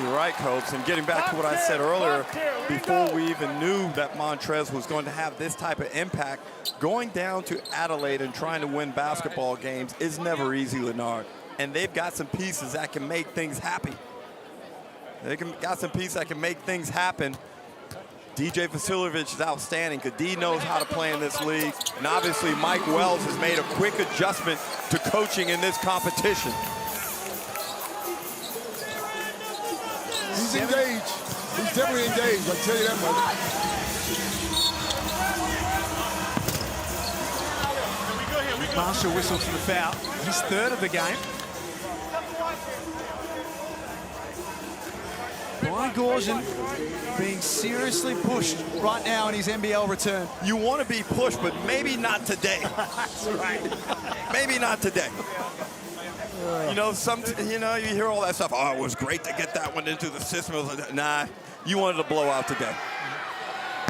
You're right, Coach. And getting back to what I said earlier, before we even knew that Montrezl was going to have this type of impact, going down to Adelaide and trying to win basketball games is never easy, Leonard. And they've got some pieces that can make things happen. Got some pieces that can make things happen. DJ Vasiljevic is outstanding. Kadi knows how to play in this league. And obviously, Mike Wells has made a quick adjustment to coaching in this competition. He's engaged. He's definitely engaged, I'll tell you that much. Marshall whistles for the foul. His third of the game. Brian Gorzin being seriously pushed right now in his NBL return. You want to be pushed, but maybe not today. That's right. Maybe not today. You know, you hear all that stuff. Oh, it was great to get that one into the system. It was like, nah, you wanted to blow out today.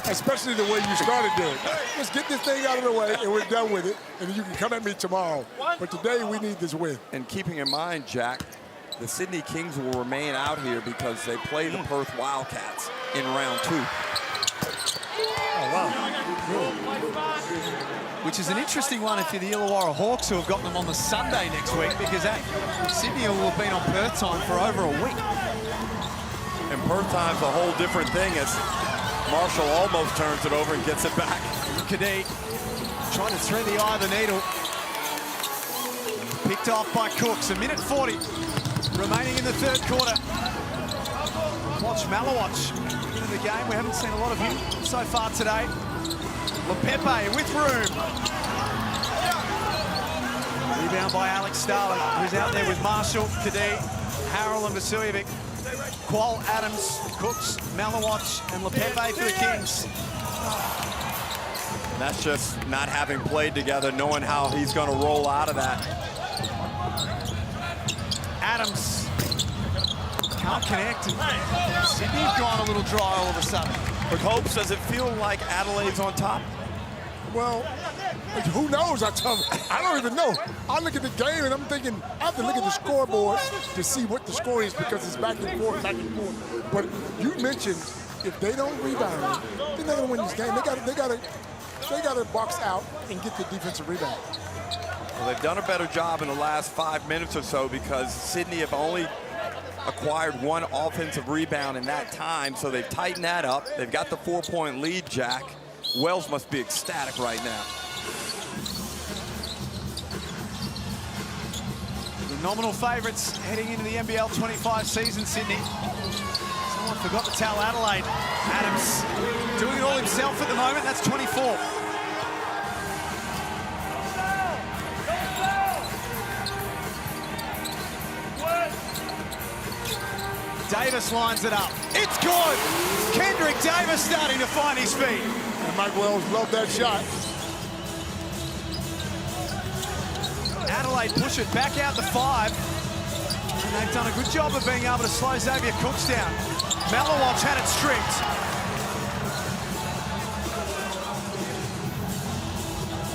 Especially the way you started doing it. Let's get this thing out of the way, and we're done with it, and you can come at me tomorrow. But today, we need this win. And keeping in mind, Jack, the Sydney Kings will remain out here because they play the Perth Wildcats in round 2. Oh, wow. Which is an interesting one if you're the Illawarra Hawks, who have got them on the Sunday next week, because Sydney will have been on Perth time for over a week. And Perth time's a whole different thing as Marshall almost turns it over and gets it back. Kadi trying to thread the eye of the needle. Picked off by Cooks. 1:40 remaining in the third quarter. Watch Malawatch into the game. We haven't seen a lot of him so far today. LePepe with room. Rebound by Alex Starling, who's out there with Marshall, Kadi, Harrell and Vasiljevic. Qual, Adams, Cooks, Malawatch and LePepe for the Kings. And that's just not having played together, knowing how he's going to roll out of that. Adams can't connect. Sydney have gone a little dry all of a sudden. But Hopes, does it feel like Adelaide's on top? Well, who knows? I don't even know. I look at the game and I'm thinking, I have to look at the scoreboard to see what the score is because it's back and forth, back and forth. But you mentioned if they don't rebound, they're not gonna win this game. They gotta box out and get the defensive rebound. Well, they've done a better job in the last 5 minutes or so because Sydney have only acquired one offensive rebound in that time, so they've tightened that up. They've got the 4-point lead, Jack. Wells must be ecstatic right now. The nominal favourites heading into the NBL 25 season, Sydney. Someone forgot to tell Adelaide. Adams doing it all himself at the moment. That's 24. Davis lines it up. It's good. Kendrick Davis starting to find his feet. And Mike Wells loved that shot. Adelaide push it back out to 5. And they've done a good job of being able to slow Xavier Cooks down. Malawatch had it stripped.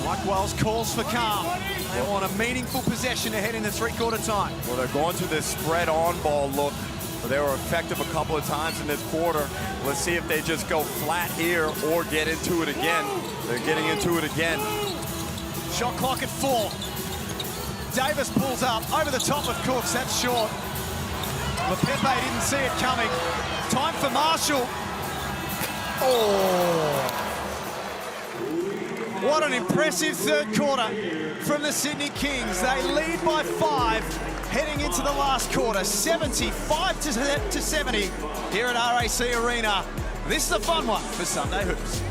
Mike Wells calls for calm. They want a meaningful possession ahead in the 3-quarter time. Well, they're going to this spread on ball look. They were effective a couple of times in this quarter. Let's see if they just go flat here or get into it again. They're getting into it again. Shot clock at 4. Davis pulls up over the top of Cooks. That's short. Lepepe didn't see it coming. Time for Marshall. Oh! What an impressive third quarter from the Sydney Kings. They lead by 5 heading into the last quarter, 75 to 70 here at RAC Arena. This is a fun one for Sunday Hoops.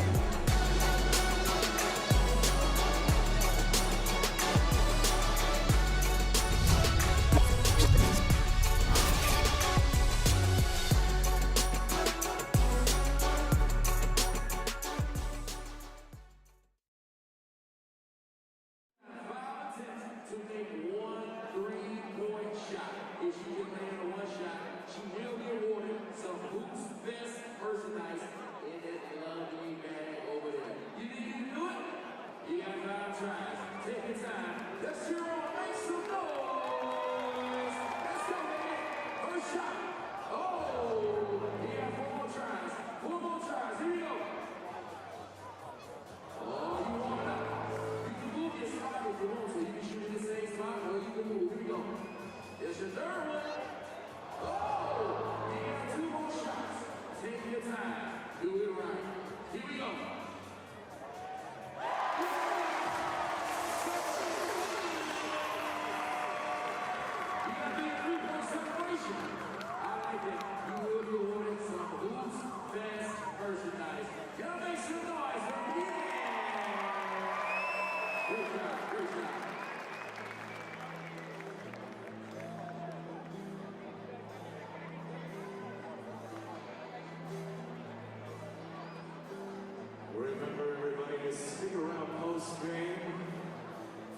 Remember, everybody, to stick around post-game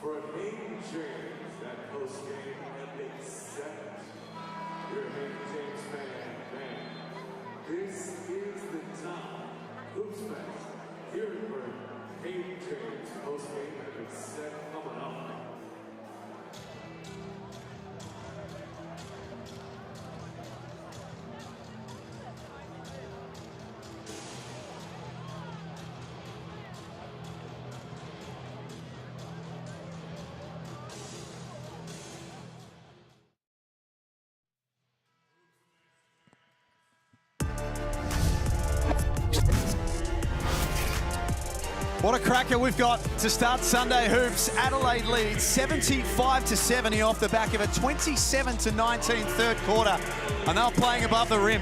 for a Hayden James. That post-game epic segment. You're a Hayden James fan. This is the time. Hoopsfest. Here for Hayden James post-game epic segment coming up. What a cracker we've got to start Sunday Hoops. Adelaide leads 75 to 70 off the back of a 27 to 19 third quarter, and they're playing above the rim.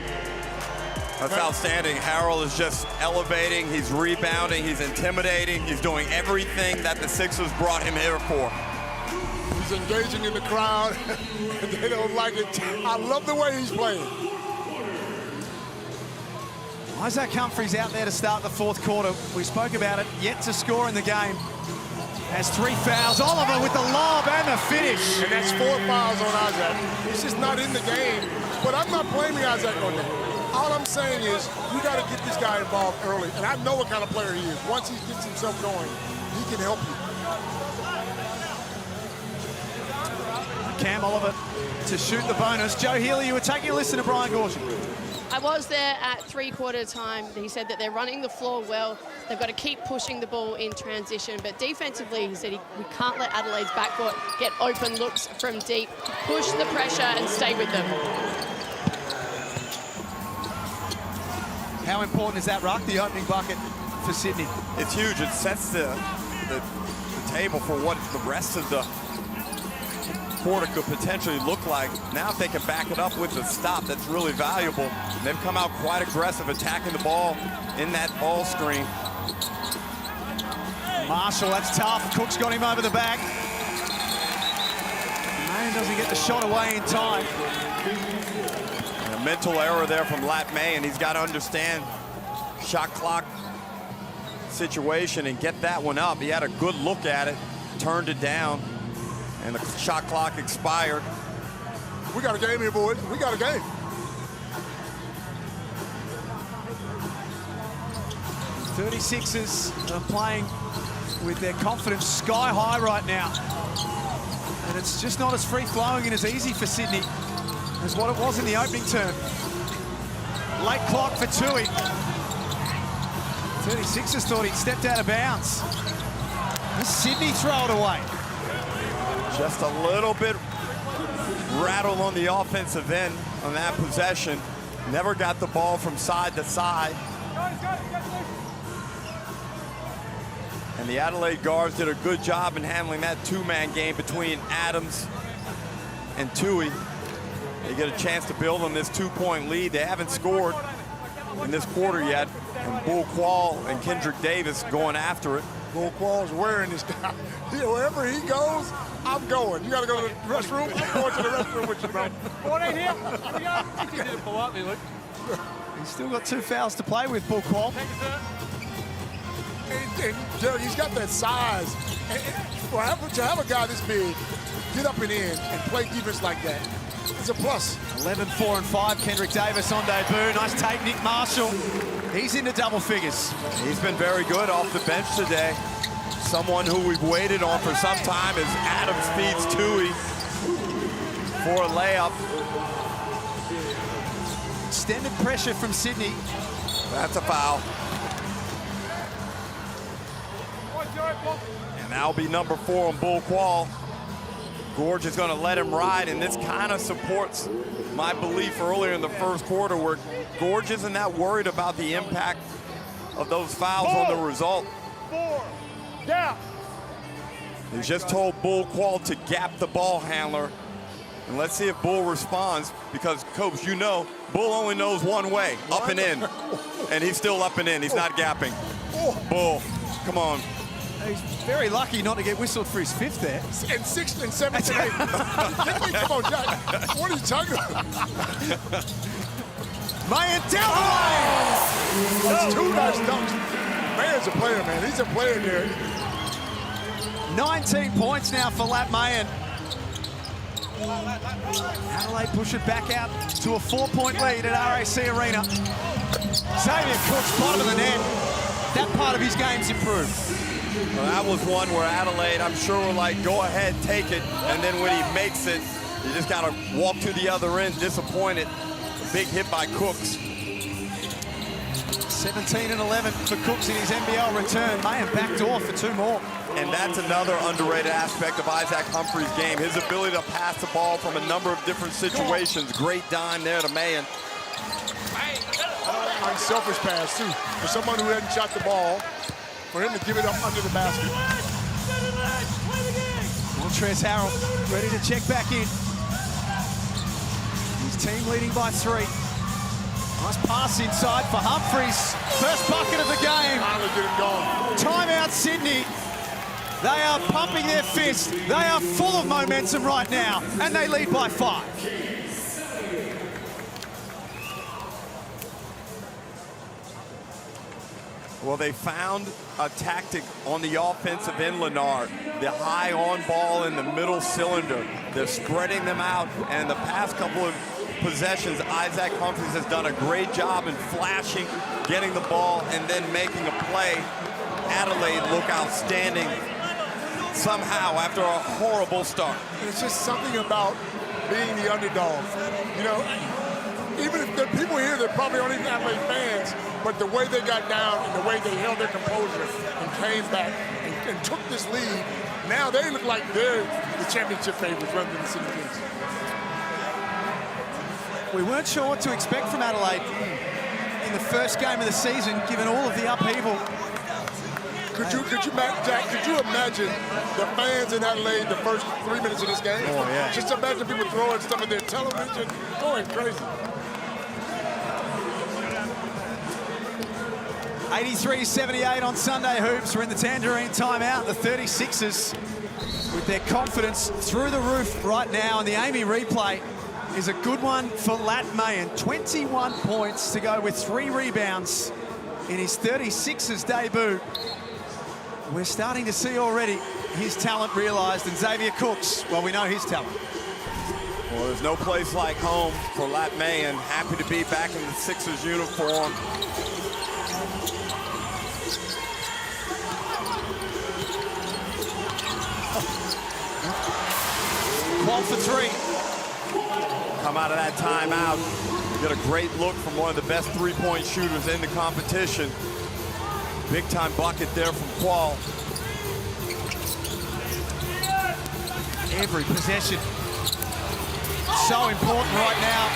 That's outstanding. Harrell is just elevating, he's rebounding, he's intimidating, he's doing everything that the Sixers brought him here for. He's engaging in the crowd. They don't like it. I love the way he's playing. Isaac Humphries out there to start the fourth quarter. We spoke about it, yet to score in the game. Has 3 fouls. Oliver with the lob and the finish. And that's 4 fouls on Isaac. He's just not in the game. But I'm not blaming Isaac on that. All I'm saying is you got to get this guy involved early. And I know what kind of player he is. Once he gets himself going, he can help you. Cam Oliver to shoot the bonus. Joe Healy, you were taking a listen to Brian Gorshin. I was there at three-quarter time. He said that they're running the floor well. They've got to keep pushing the ball in transition. But defensively, he said we can't let Adelaide's backcourt get open looks from deep. Push the pressure and stay with them. How important is that, Ruck, the opening bucket for Sydney? It's huge. It sets the table for what the rest of the quarter could potentially look like. Now if they can back it up with a stop, that's really valuable. And they've come out quite aggressive, attacking the ball in that ball screen. Marshall, that's tough. Cook's got him over the back. Man doesn't get the shot away in time. A mental error there from Lat May, and he's got to understand shot clock situation and get that one up. He had a good look at it, turned it down, and the shot clock expired. We got a game here, boys. We got a game. The 36ers are playing with their confidence sky high right now. And it's just not as free-flowing and as easy for Sydney. is what it was in the opening term. Late clock for Tui. 36ers thought he'd stepped out of bounds. Sydney throw it away. Just a little bit rattled on the offensive end on that possession. Never got the ball from side to side. And the Adelaide guards did a good job in handling that two-man game between Adams and Tui. They get a chance to build on this 2-point lead. They haven't scored in this quarter yet. And Bull Quall and Kendrick Davis going after it. Bull Quall's wearing this guy. Wherever he goes, I'm going. You got to go to the restroom? I'm going to the restroom with you, bro. What in here? Here we go. You did it politely, Luke. He's still got 2 fouls to play with, Bull Quall. And Jerry, he's got that size. And to have a guy this big get up and in and play defense like that, it's a plus. 11, 4, and 5. Kendrick Davis on debut. Nice take, Nick Marshall. He's into double figures. He's been very good off the bench today. Someone who we've waited on for some time as Adams feeds Tui for a layup. Extended pressure from Sydney. That's a foul. And that'll be number 4 on Bull Quall. Gorge is going to let him ride, and this kind of supports my belief earlier in the first quarter where Gorge isn't that worried about the impact of those fouls on the result. 4, down. He just told Bull Quall to gap the ball handler. And let's see if Bull responds, because, Coach, you know, Bull only knows one way, up and in. And he's still up and in. He's not gapping. Bull, come on. He's very lucky not to get whistled for his 5th there. And 6th and 7th and 8th. Come on, Jack. What are you talking about? Mayan down the lane! That's 2 nice dunks. Mayan's a player, man. He's a player there. 19 points now for Lat Mayan. Adelaide push it back out to a 4-point lead at RAC Arena. Xavier Cook's bottom of the net. That part of his game's improved. Well, that was one where Adelaide, I'm sure, were like, go ahead, take it. And then when he makes it, you just got to walk to the other end, disappointed. Big hit by Cooks. 17 and 11 for Cooks in his NBL return. Mayan backdoor for 2 more. And that's another underrated aspect of Isaac Humphrey's game, his ability to pass the ball from a number of different situations. Great dime there to Mayan. Unselfish pass, too. For someone who hadn't shot the ball, for him to give it up under the basket. Montrez Harrell ready to check back in. His team leading by 3. Nice pass inside for Humphreys. First bucket of the game. Finally get him going. Timeout Sydney. They are pumping their fist. They are full of momentum right now, and they lead by 5. Well, they found a tactic on the offensive end, Leonard. The high on ball in the middle cylinder. They're spreading them out, and the past couple of possessions, Isaac Humphreys has done a great job in flashing, getting the ball, and then making a play. Adelaide look outstanding somehow after a horrible start. It's just something about being the underdog. You know, even if the people here that probably aren't even Adelaide fans, but the way they got down and the way they held their composure and came back and took this lead, now they look like they're the championship favorites rather than the Sydney Kings. We weren't sure what to expect from Adelaide in the first game of the season, given all of the upheaval. Could you imagine the fans in Adelaide the first 3 minutes of this game? Oh, yeah. Just imagine people throwing stuff at their television, going crazy. 83-78 on Sunday Hoops. We're in the Tangerine timeout. The 36ers with their confidence through the roof right now. And the Amy replay is a good one for Lat Mayan. 21 points to go with 3 rebounds in his 36ers debut. We're starting to see already his talent realised. And Xavier Cooks, well, we know his talent. Well, there's no place like home for Lat Mayan. Happy to be back in the Sixers uniform. Qual for 3. come out of that timeout. Get a great look from one of the best three-point shooters in the competition. Big time bucket there from Qual. Every possession so important right now.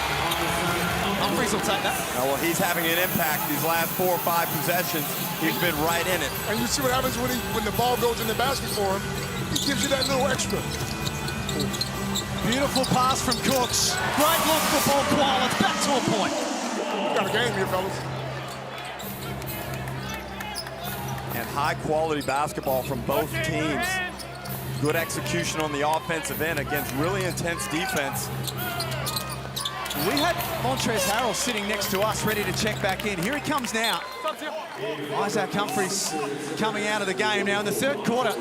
Humphries will take that. Oh, well, he's having an impact these last 4 or 5 possessions. He's been right in it. And you see what happens when the ball goes in the basket for him. He gives you that little extra. Beautiful pass from Cooks. Great look before Qual. It's back to a point. Got a game here, fellas. And high-quality basketball from both teams. Good execution on the offensive end against really intense defense. We had Montrezl Harrell sitting next to us, ready to check back in. Here he comes now. Isaac Humphries coming out of the game. Now, in the third quarter,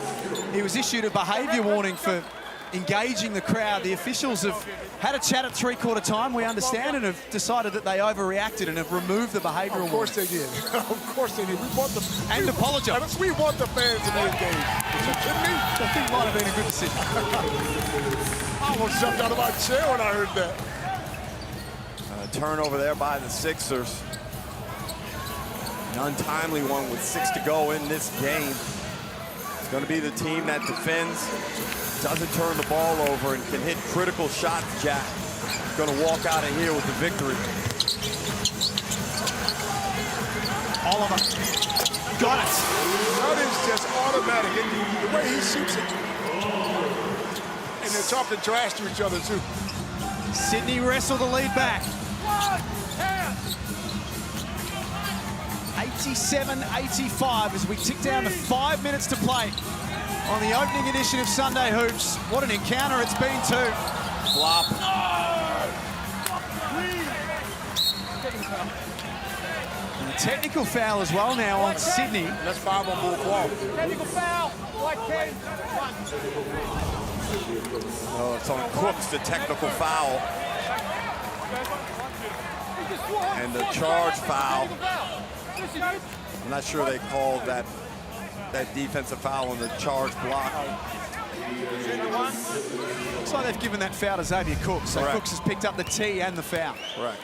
he was issued a behaviour warning for engaging the crowd. The officials have had a chat at three-quarter time, we understand, and have decided that they overreacted and have removed the behavioural warning. Of course they did. Of course they did. We want the and apologise. We want the fans to be engaged. Are you kidding me? I think it might have been a good decision. I almost jumped out of my chair when I heard that. Turnover there by the Sixers. An untimely one with 6 to go in this game. It's going to be the team that defends, doesn't turn the ball over, and can hit critical shots, Jack. Going to walk out of here with the victory. Oliver. Got it. That is just automatic. And the way he shoots it. And they're talking trash to each other, too. Sydney wrestled the lead back. 87-85 as we tick down to 5 minutes to play on the opening edition of Sunday Hoops. What an encounter it's been too. Flop. And a technical foul as well now on Sydney. That's 5 on Bull Qual. Technical foul. White Ken. Oh, it's on Cooks, the technical foul. And the charge foul. I'm not sure they called that defensive foul on the charge block. Looks like they've given that foul to Xavier Cooks. So Correct. Cooks has picked up the tee and the foul. Correct.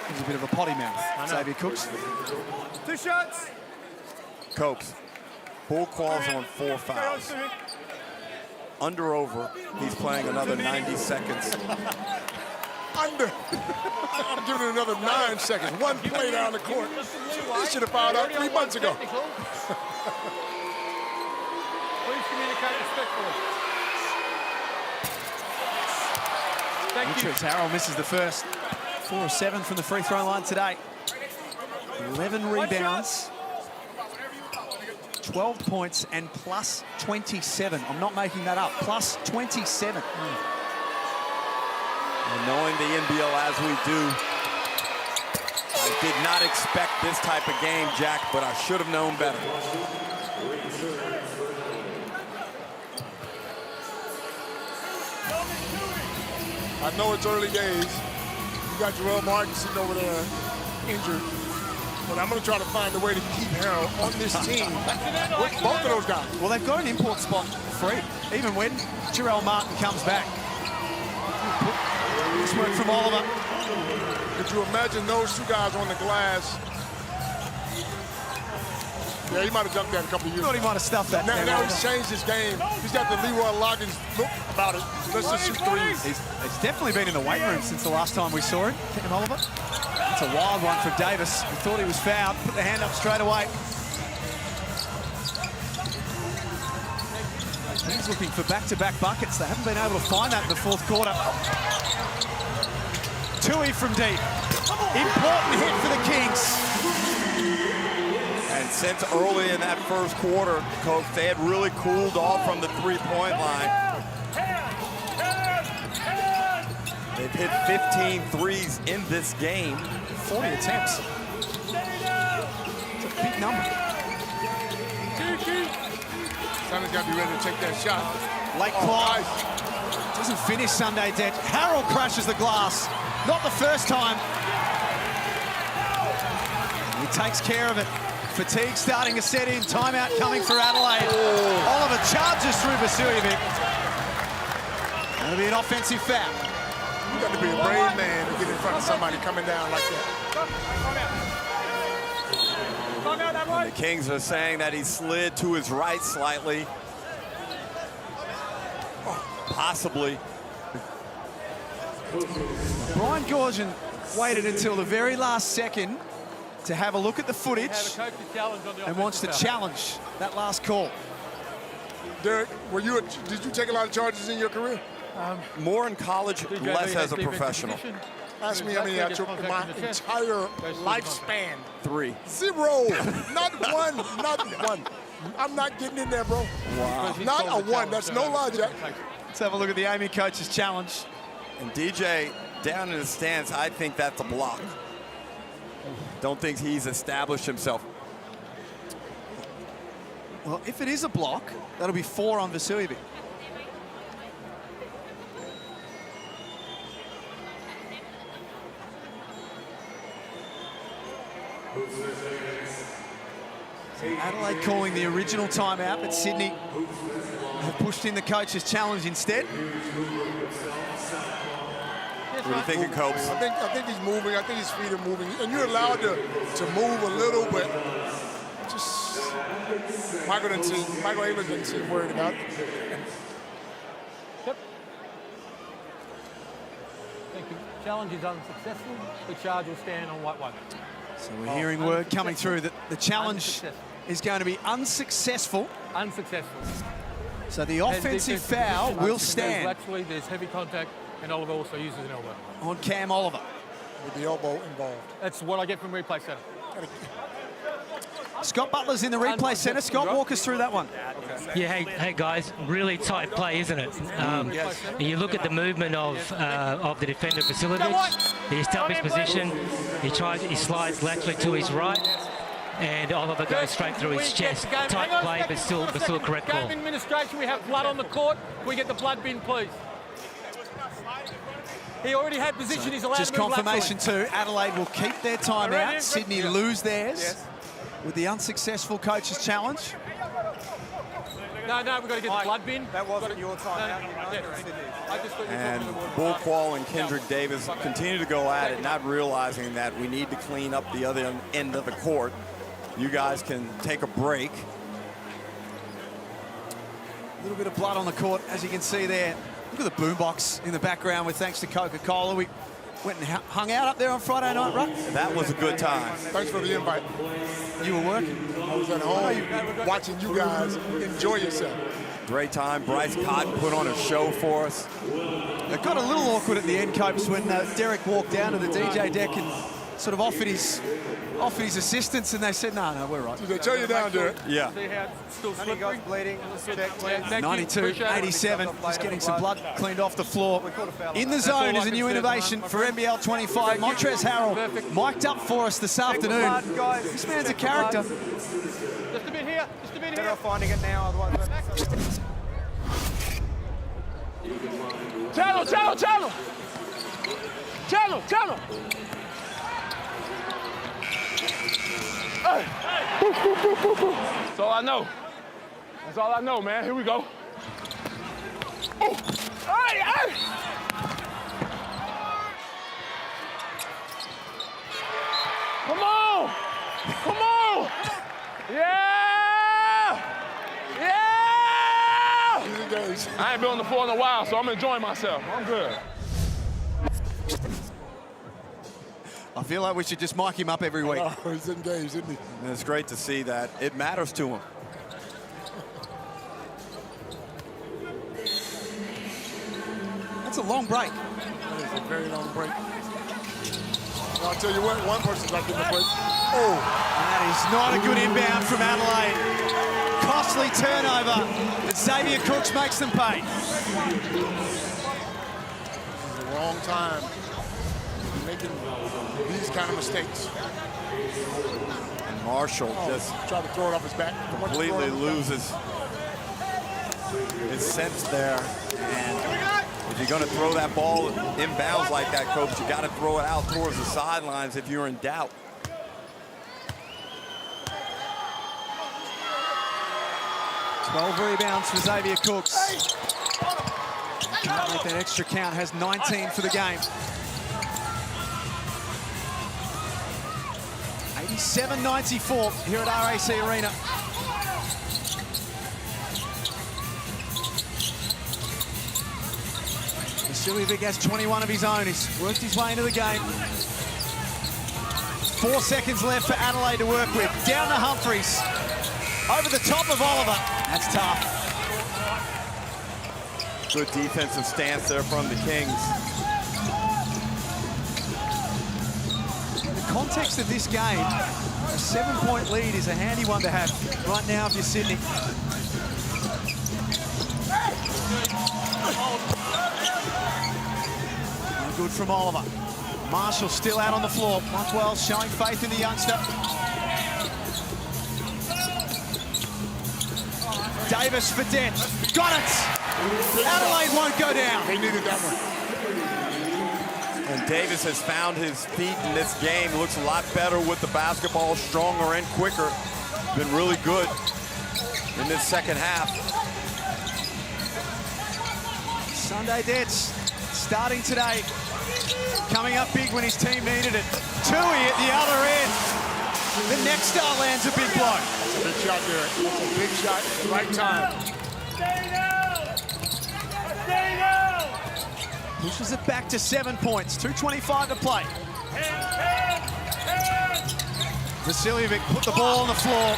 He's a bit of a potty mouth, Xavier Cooks. 2 shots. Copes. Bull Qual's on 4 fouls. Under over, he's playing another 90 seconds. Under. I'm giving it another 9 seconds. One play down the court. He should have fouled out 3 months ago. Please communicate respectfully. Thank you. Montrezl Harrell misses the first. 4 of 7 from the free throw line today. 11 rebounds. 12 points and plus 27. I'm not making that up. Plus 27. And knowing the NBL as we do, I did not expect this type of game, Jack, but I should have known better. I know it's early days. You got Jarrell Martin sitting over there injured. But I'm going to try to find a way to keep Harrell on this team with both of those guys. Well, they've got an import spot free, even when Jarrell Martin comes back. This work from Oliver. Could you imagine those 2 guys on the glass? Yeah, he might have dunked that a couple of years ago. Thought he might have stuffed that. Now he's changed his game. He's got the Leroy Loggins look about it. Let's just shoot threes. He's definitely been in the weight room since the last time we saw him. Ken Oliver. That's a wild one from Davis. He thought he was fouled. Put the hand up straight away. He's looking for back-to-back buckets. They haven't been able to find that in the fourth quarter. Tui from deep. Important hit for the Kings. And since early in that first quarter, Coach, they had really cooled off from the three-point line. They've hit 15 threes in this game. 40 attempts. It's a big number. Simon's got to be ready to take that shot. Late Clyde doesn't finish Sunday dead. Harrell crashes the glass. Not the first time. He takes care of it. Fatigue starting to set in. Timeout coming for Adelaide. Oliver charges through Vasiljevic. That'll be an offensive foul. You got to be a brave man to get in front of somebody coming down like that. And the Kings are saying that he slid to his right slightly. Possibly. Brian Goorjian waited until the very last second to have a look at the footage and wants to challenge that last call. Derek, did you take a lot of charges in your career? More in college, less as a professional. Ask me how many I took in my entire lifespan. 3. 0. Not one. Not one. I'm not getting in there, bro. Wow. Not a 1. That's no lie, Jack. Let's have a look at the Amy coach's challenge. And DJ down in the stance, I think that's a block. Don't think he's established himself. Well, if it is a block, that'll be 4 on Vasiljevic. So Adelaide calling the original timeout, but Sydney have pushed in the coach's challenge instead. What are you thinking, Copes? I think he's moving. I think his feet are moving. And you're allowed to move a little, but just Michael Ayler didn't seem worried about it. Yep. Thank you. Challenge is unsuccessful. The charge will stand on white one. So we're hearing word coming through that the challenge is going to be unsuccessful. Unsuccessful. So the offensive foul will stand. Actually, there's heavy contact, and Oliver also uses an elbow. On Cam Oliver. With the elbow involved. That's what I get from replay center. Scott Butler's in the replay center. Scott, walk us through that one. Yeah, hey guys, really tight play, isn't it? You look at the movement of the defender Vasiljevic. He established position. He slides laterally to his right, and Oliver goes straight through his chest. Tight play, but still a correct call. Game administration. We have blood on the court. We get the blood bin, please. He already had position. He's allowed Just to move confirmation laterally. too. Adelaide will keep their timeout. Sydney lose theirs with the unsuccessful coach's challenge. No, we've got to get the blood bin. That wasn't your time. And Bull Quall and Kendrick Davis continue to go at it, not realizing that we need to clean up the other end of the court. You guys can take a break. A little bit of blood on the court, as you can see there. Look at the boombox in the background with thanks to Coca-Cola. We went and hung out up there on Friday night, right? That was a good time. Thanks for the invite. You were working? I was at home watching you guys enjoy yourself. Great time. Bryce Cotton put on a show for us. It got a little awkward at the end, Copes, when Derek walked down to the DJ deck and sort of offered his assistance, and they said, no, we're right. Did they tell you down, Derek? Yeah. See how it's still slippery? Bleeding. 92-87, just getting some blood cleaned off the floor. In the zone is a new innovation for NBL25. Montrezl Harrell mic'd up for us this afternoon. This man's a character. Just a bit here. Just a bit here. Better off finding it now, otherwise. Channel. Hey. That's all I know. That's all I know, man. Here we go. Oh. Hey. Come on. Yeah. I ain't been on the floor in a while, so I'm enjoying myself. I'm good. I feel like we should just mic him up every week. Oh, he's engaged, isn't he? And it's great to see that it matters to him. That's a long break. That is a very long break. I'll tell you what, one person's not getting a break. Oh. That is not a good inbound from Adelaide. Costly turnover, but Xavier Cooks makes them pay. It's the wrong time. Making these kind of mistakes. And Marshall just tried to throw it off his back. Completely loses his sense there. And if you're going to throw that ball inbounds like that, Coach, you got to throw it out towards the sidelines if you're in doubt. Hey. 12 rebounds for Xavier Cooks. Can't make that extra count, has 19 for the game. 87-94 here at RAC Arena. Vasiljevic has 21 of his own. He's worked his way into the game. 4 seconds left for Adelaide to work with. Down to Humphries. Over the top of Oliver. That's tough. Good defensive stance there from the Kings. In the context of this game, a 7-point lead is a handy one to have right now if you're Sydney. No good from Oliver. Marshall still out on the floor. Mark Wells showing faith in the youngster. Davis for Dent. Got it! Adelaide won't go down. They needed that one. And Davis has found his feet in this game. Looks a lot better with the basketball, stronger and quicker. Been really good in this second half. Sunday Dets starting today. Coming up big when his team needed it. Tui at the other end. The next star lands a big blow. That's a big shot there. That's a big shot at the right time. Pushes it back to 7 points. 2:25 to play. Vasiljevic put the ball on the floor.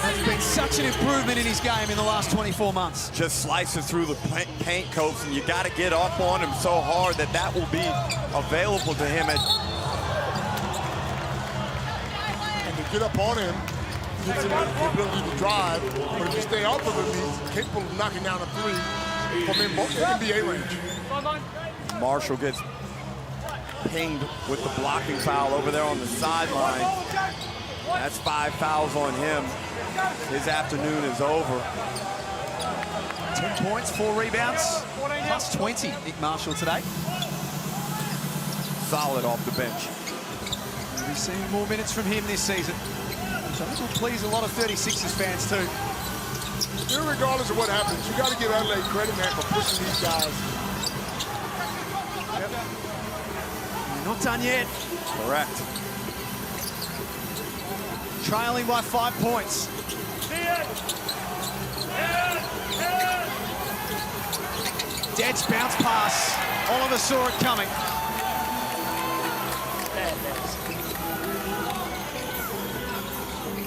That's been such an improvement in his game in the last 24 months. Just slices through the paint, coach, and you got to get up on him so hard that that will be available to him. And to get up on him, gives him the ability to drive. But if you stay off of him, he's capable of knocking down a three from NBA range. Marshall gets pinged with the blocking foul over there on the sideline. That's 5 fouls on him. His afternoon is over. 10 points, 4 rebounds, plus 20, Nick Marshall today. Solid off the bench. We'll be seeing more minutes from him this season, which I think will please a lot of 36ers fans too. Regardless of what happens, you got to give Adelaide credit, man, for pushing these guys. Yep. Not done yet. Correct. Trailing by 5 points. Dead's bounce pass. Oliver saw it coming.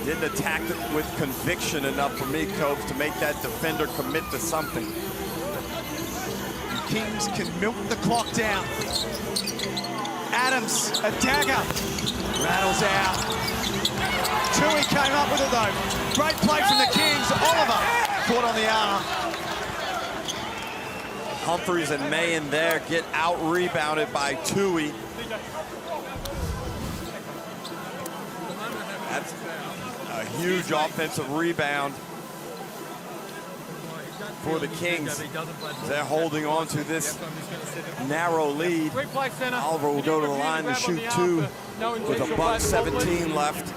Didn't attack it with conviction enough for me, Coach, to make that defender commit to something. The Kings can milk the clock down. Adams, a dagger. Rattles out. Tui came up with it though. Great play from the Kings. Oliver caught on the arm. Humphries and Mayen there get out-rebounded by Tui. That's a huge offensive rebound for the Kings. They're holding on to this narrow lead. Oliver will go to the line to shoot 2 with a $1:17 left.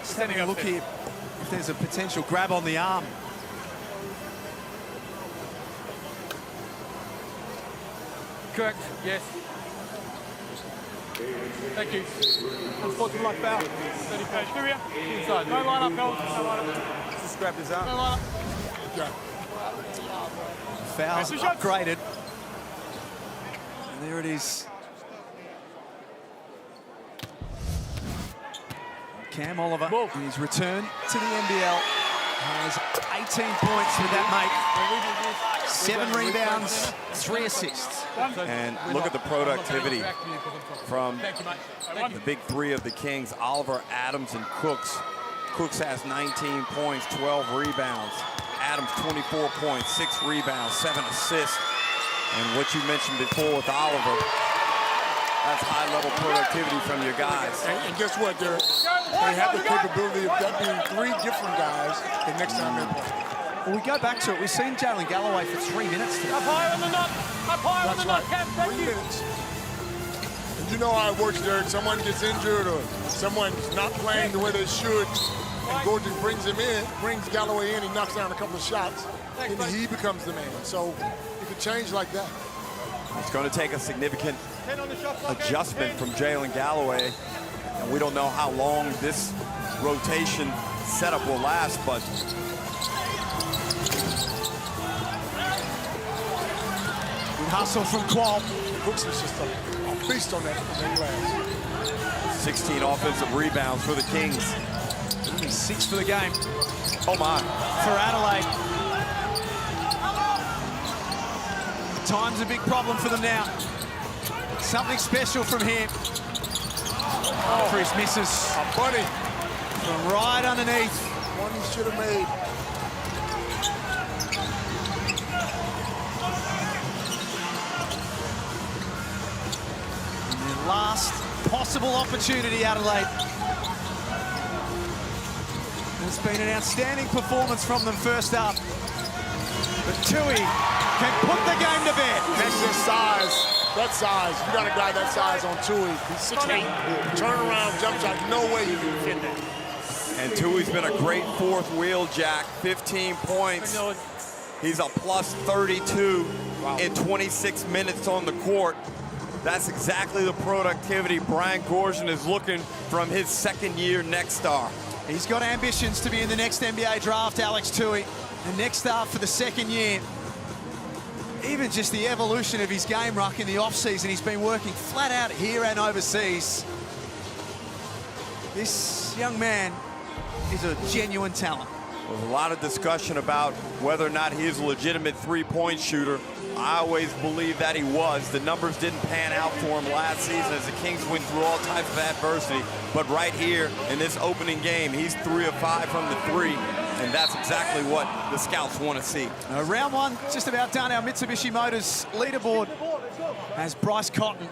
Just having a look here if there's a potential grab on the arm. Correct, yes. Thank you. Unsportsmanlike foul. 30 page. Here, inside. No line up, Cole. No line up. Just grabbed his arm. No line up. Yeah. Foul upgraded. And there it is. Cam Oliver, in his return to the NBL, has 18 points with that, mate. 7 rebounds, 3 assists. And look at the productivity from the big 3 of the Kings, Oliver, Adams, and Cooks. Cooks has 19 points, 12 rebounds. Adams, 24 points, 6 rebounds, 7 assists. And what you mentioned before with Oliver, that's high-level productivity from your guys. And guess what, Derek? They have the capability of that being 3 different guys the next time they play. Well, we go back to it. We've seen Jalen Galloway for 3 minutes today. Up higher on the nut. Up higher on the nut, Cam. Thank 3 you. minutes. And you know how it works, Derek. Someone gets injured or someone's not playing the way they should. and Gordon brings him in, brings Galloway in, he knocks down a couple of shots, and he becomes the man. So it could change like that. It's going to take a significant adjustment from Jalen Galloway, and we don't know how long this rotation setup will last, but good hustle from Qual. Brooks was just a beast on that glass. 16 offensive rebounds for the Kings. 6 for the game. Oh my. For Adelaide. Time's a big problem for them now. Something special from him. Oh, for his misses. A bunny. From right underneath. One he should have made. And their last possible opportunity, Adelaide. It's been an outstanding performance from them first up. But Tui can put the game to bed. That's his size. That size. You got a guy that size on Tui. He's 6'8". Turn around, jump shot. No way you can fit that. And Tui's been a great fourth wheel, Jack. 15 points. He's a plus 32 in 26 minutes on the court. That's exactly the productivity Brian Goorjian is looking from his second-year next star. He's got ambitions to be in the next NBA draft, Alex Tui. The next star for the second year. Even just the evolution of his game, Ruck, in the off-season, he's been working flat out here and overseas. This young man is a genuine talent. There's a lot of discussion about whether or not he's a legitimate three-point shooter. I always believed that he was. The numbers didn't pan out for him last season as the Kings went through all types of adversity. But right here in this opening game, he's 3 of 5 from the three. And that's exactly what the scouts want to see. Round one, just about done. Our Mitsubishi Motors leaderboard has Bryce Cotton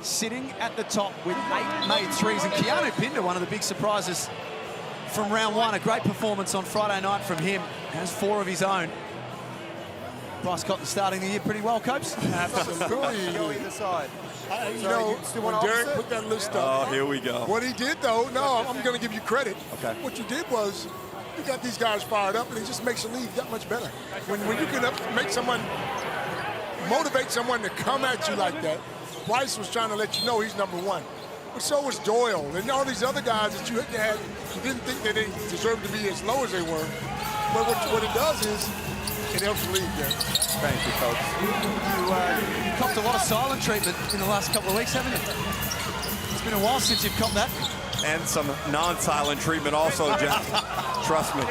sitting at the top with 8 made threes. And Keanu Pinder, one of the big surprises from round one. A great performance on Friday night from him. Has 4 of his own. Bryce Cotton starting the year pretty well, Copes. Absolutely. Go either side. You know, when Derek put that list up. Oh, here we go. What he did, though, no, I'm going to give you credit. Okay. What you did was you got these guys fired up, and it just makes the league that much better. When you can make someone, motivate someone to come at you like that, Bryce was trying to let you know he's number one. But so was Doyle, and all these other guys that you had, you didn't think that they deserved to be as low as they were. But what it does is, it helps the league there. Thank you, Coach. You copped a lot of silent treatment in the last couple of weeks, haven't you? It's been a while since you've copped that. And some non-silent treatment also, Jack. Trust me.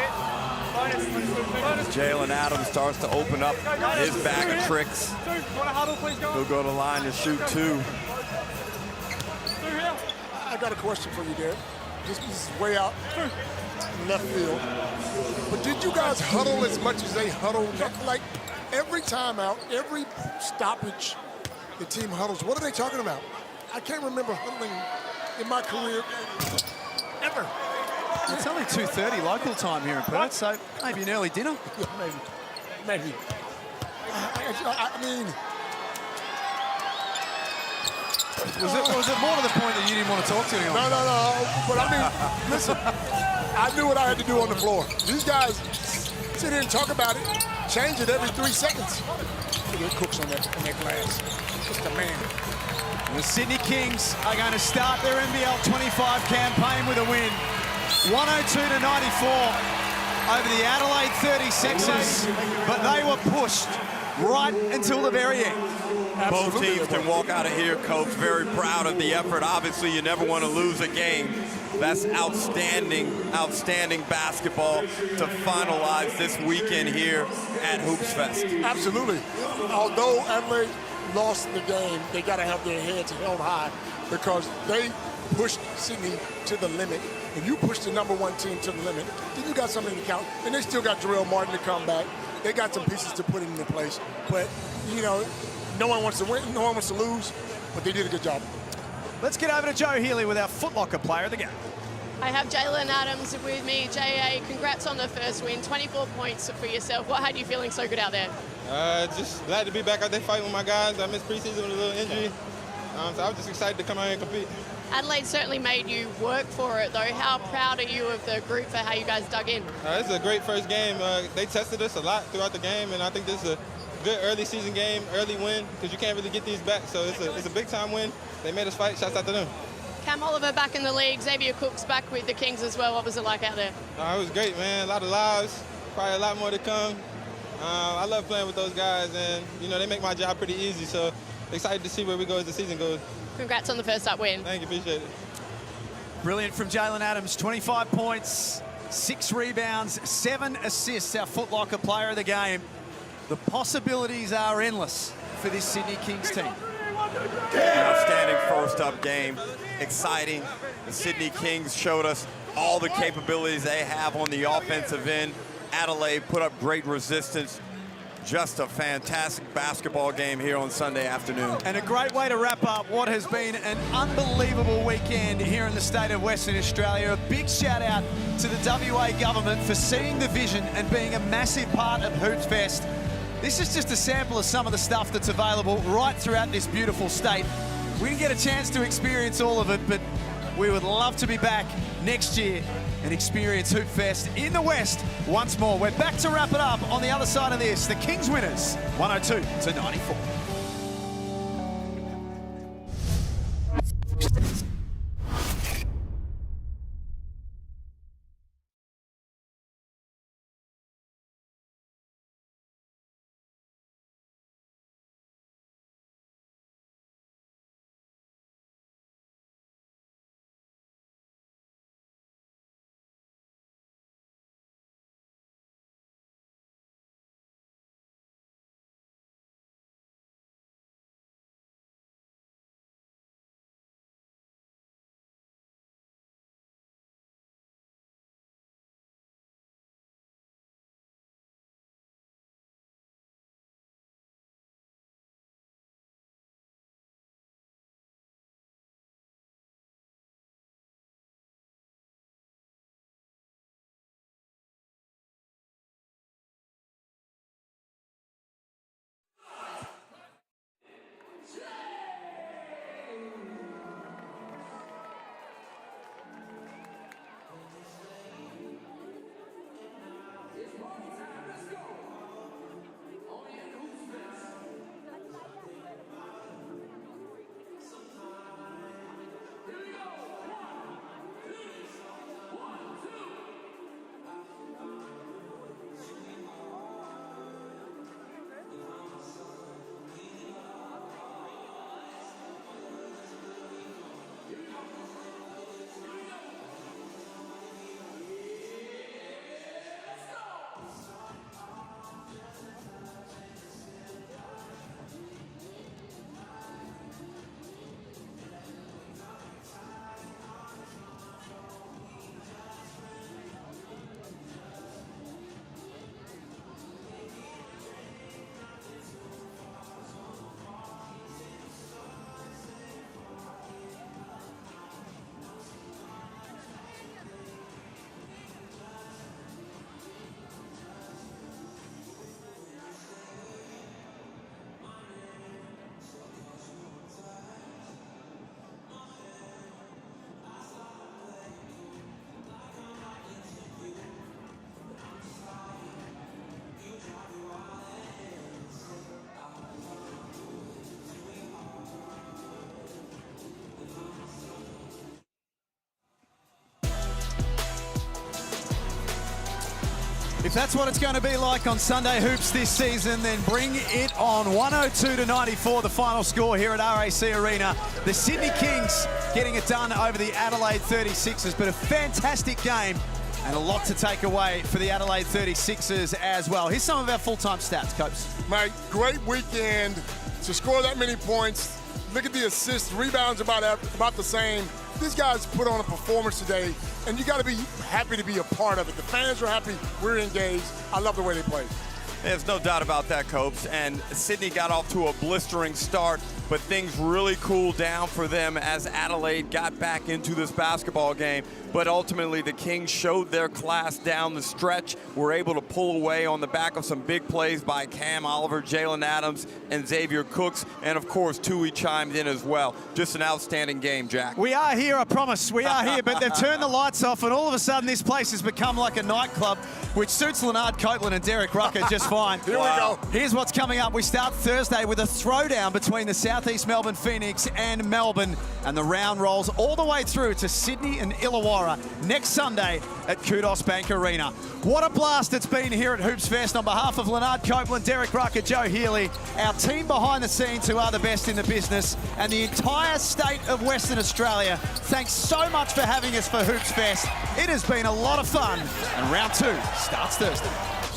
Jalen Adams starts to open up his bag of tricks. He'll go to the line to shoot 2. I got a question for you, Derek. This is way out in left field. But did you guys huddle as much as they huddled? Like every timeout, every stoppage, the team huddles. What are they talking about? I can't remember huddling in my career ever. It's only 2:30 local time here in Perth, so maybe an early dinner. Yeah, maybe. I mean, was it more to the point that you didn't want to talk to him? No. But I mean, listen, I knew what I had to do on the floor. These guys sit here and talk about it, change it every 3 seconds. Look at Cooks on that glass. Just a man. The Sydney Kings are going to start their NBL25 campaign with a win. 102-94 over the Adelaide 36ers, but they were pushed right until the very end. Both teams can walk out of here, Coach, very proud of the effort. Obviously, you never want to lose a game. That's outstanding basketball to finalize this weekend here at hoopsfest. Absolutely. Although Adelaide lost the game, they got to have their heads held high because they pushed Sydney to the limit. If you push the #1 team to the limit, then you got something to count. And they still got Jarrell Martin to come back. They got some pieces to put into place. But, you know, no one wants to win, no one wants to lose, but they did a good job. Let's get over to Joe Healy with our Foot Locker player of the game. I have Jalen Adams with me. J.A., congrats on the first win. 24 points for yourself. What had you feeling so good out there? Just glad to be back out there fighting with my guys. I missed preseason with a little injury. So I was just excited to come out and compete. Adelaide certainly made you work for it, though. How proud are you of the group for how you guys dug in? This is a great first game. They tested us a lot throughout the game, and I think this is a good early season game, early win, because you can't really get these back. So it's a big time win. They made us fight. Shouts out to them. Cam Oliver back in the league, Xavier Cook's back with the Kings as well. What was it like out there? It was great, man. A lot of lives, probably a lot more to come. I love playing with those guys, and they make my job pretty easy. So excited to see where we go as the season goes. Congrats on the first up win. Thank you, appreciate it. Brilliant from Jalen Adams, 25 points, 6 rebounds, 7 assists, our Foot Locker player of the game. The possibilities are endless for this Sydney Kings team. An outstanding first up game, exciting. The Sydney Kings showed us all the capabilities they have on the offensive end. Adelaide put up great resistance. Just a fantastic basketball game here on Sunday afternoon. And a great way to wrap up what has been an unbelievable weekend here in the state of Western Australia. A big shout out to the WA government for seeing the vision and being a massive part of hoopsfest. This is just a sample of some of the stuff that's available right throughout this beautiful state. We didn't get a chance to experience all of it, but we would love to be back next year and experience hoopsfest in the West once more. We're back to wrap it up on the other side of this. The Kings winners, 102-94. If that's what it's going to be like on Sunday Hoops this season, then bring it on. 102-94, the final score here at RAC Arena. The Sydney Kings getting it done over the Adelaide 36ers, but a fantastic game and a lot to take away for the Adelaide 36ers as well. Here's some of our full-time stats, Copes. Mate, great weekend to score that many points. Look at the assists, rebounds about the same. These guys put on a performance today, and you got to be happy to be a part of it. The fans are happy, we're engaged. I love the way they played. There's no doubt about that, Copes. And Sydney got off to a blistering start, but things really cooled down for them as Adelaide got back into this basketball game. but ultimately the Kings showed their class down the stretch, were able to pull away on the back of some big plays by Cam Oliver, Jalen Adams, and Xavier Cooks, and of course Tui chimed in as well. Just an outstanding game, Jack. We are here, I promise. We are here, but they've turned the lights off, and all of a sudden this place has become like a nightclub, which suits Leonard Copeland and Derek Rucker just fine. Here we go. Here's what's coming up. We start Thursday with a throwdown between the Southeast Melbourne Phoenix and Melbourne, and the round rolls all the way through to Sydney and Illawarra next Sunday at Kudos Bank Arena. What a blast it's been here at Hoops Fest. On behalf of Leonard Copeland, Derek Rucker, Joe Healy, our team behind the scenes who are the best in the business, and the entire state of Western Australia, thanks so much for having us for Hoops Fest. It has been a lot of fun, and round 2 starts Thursday.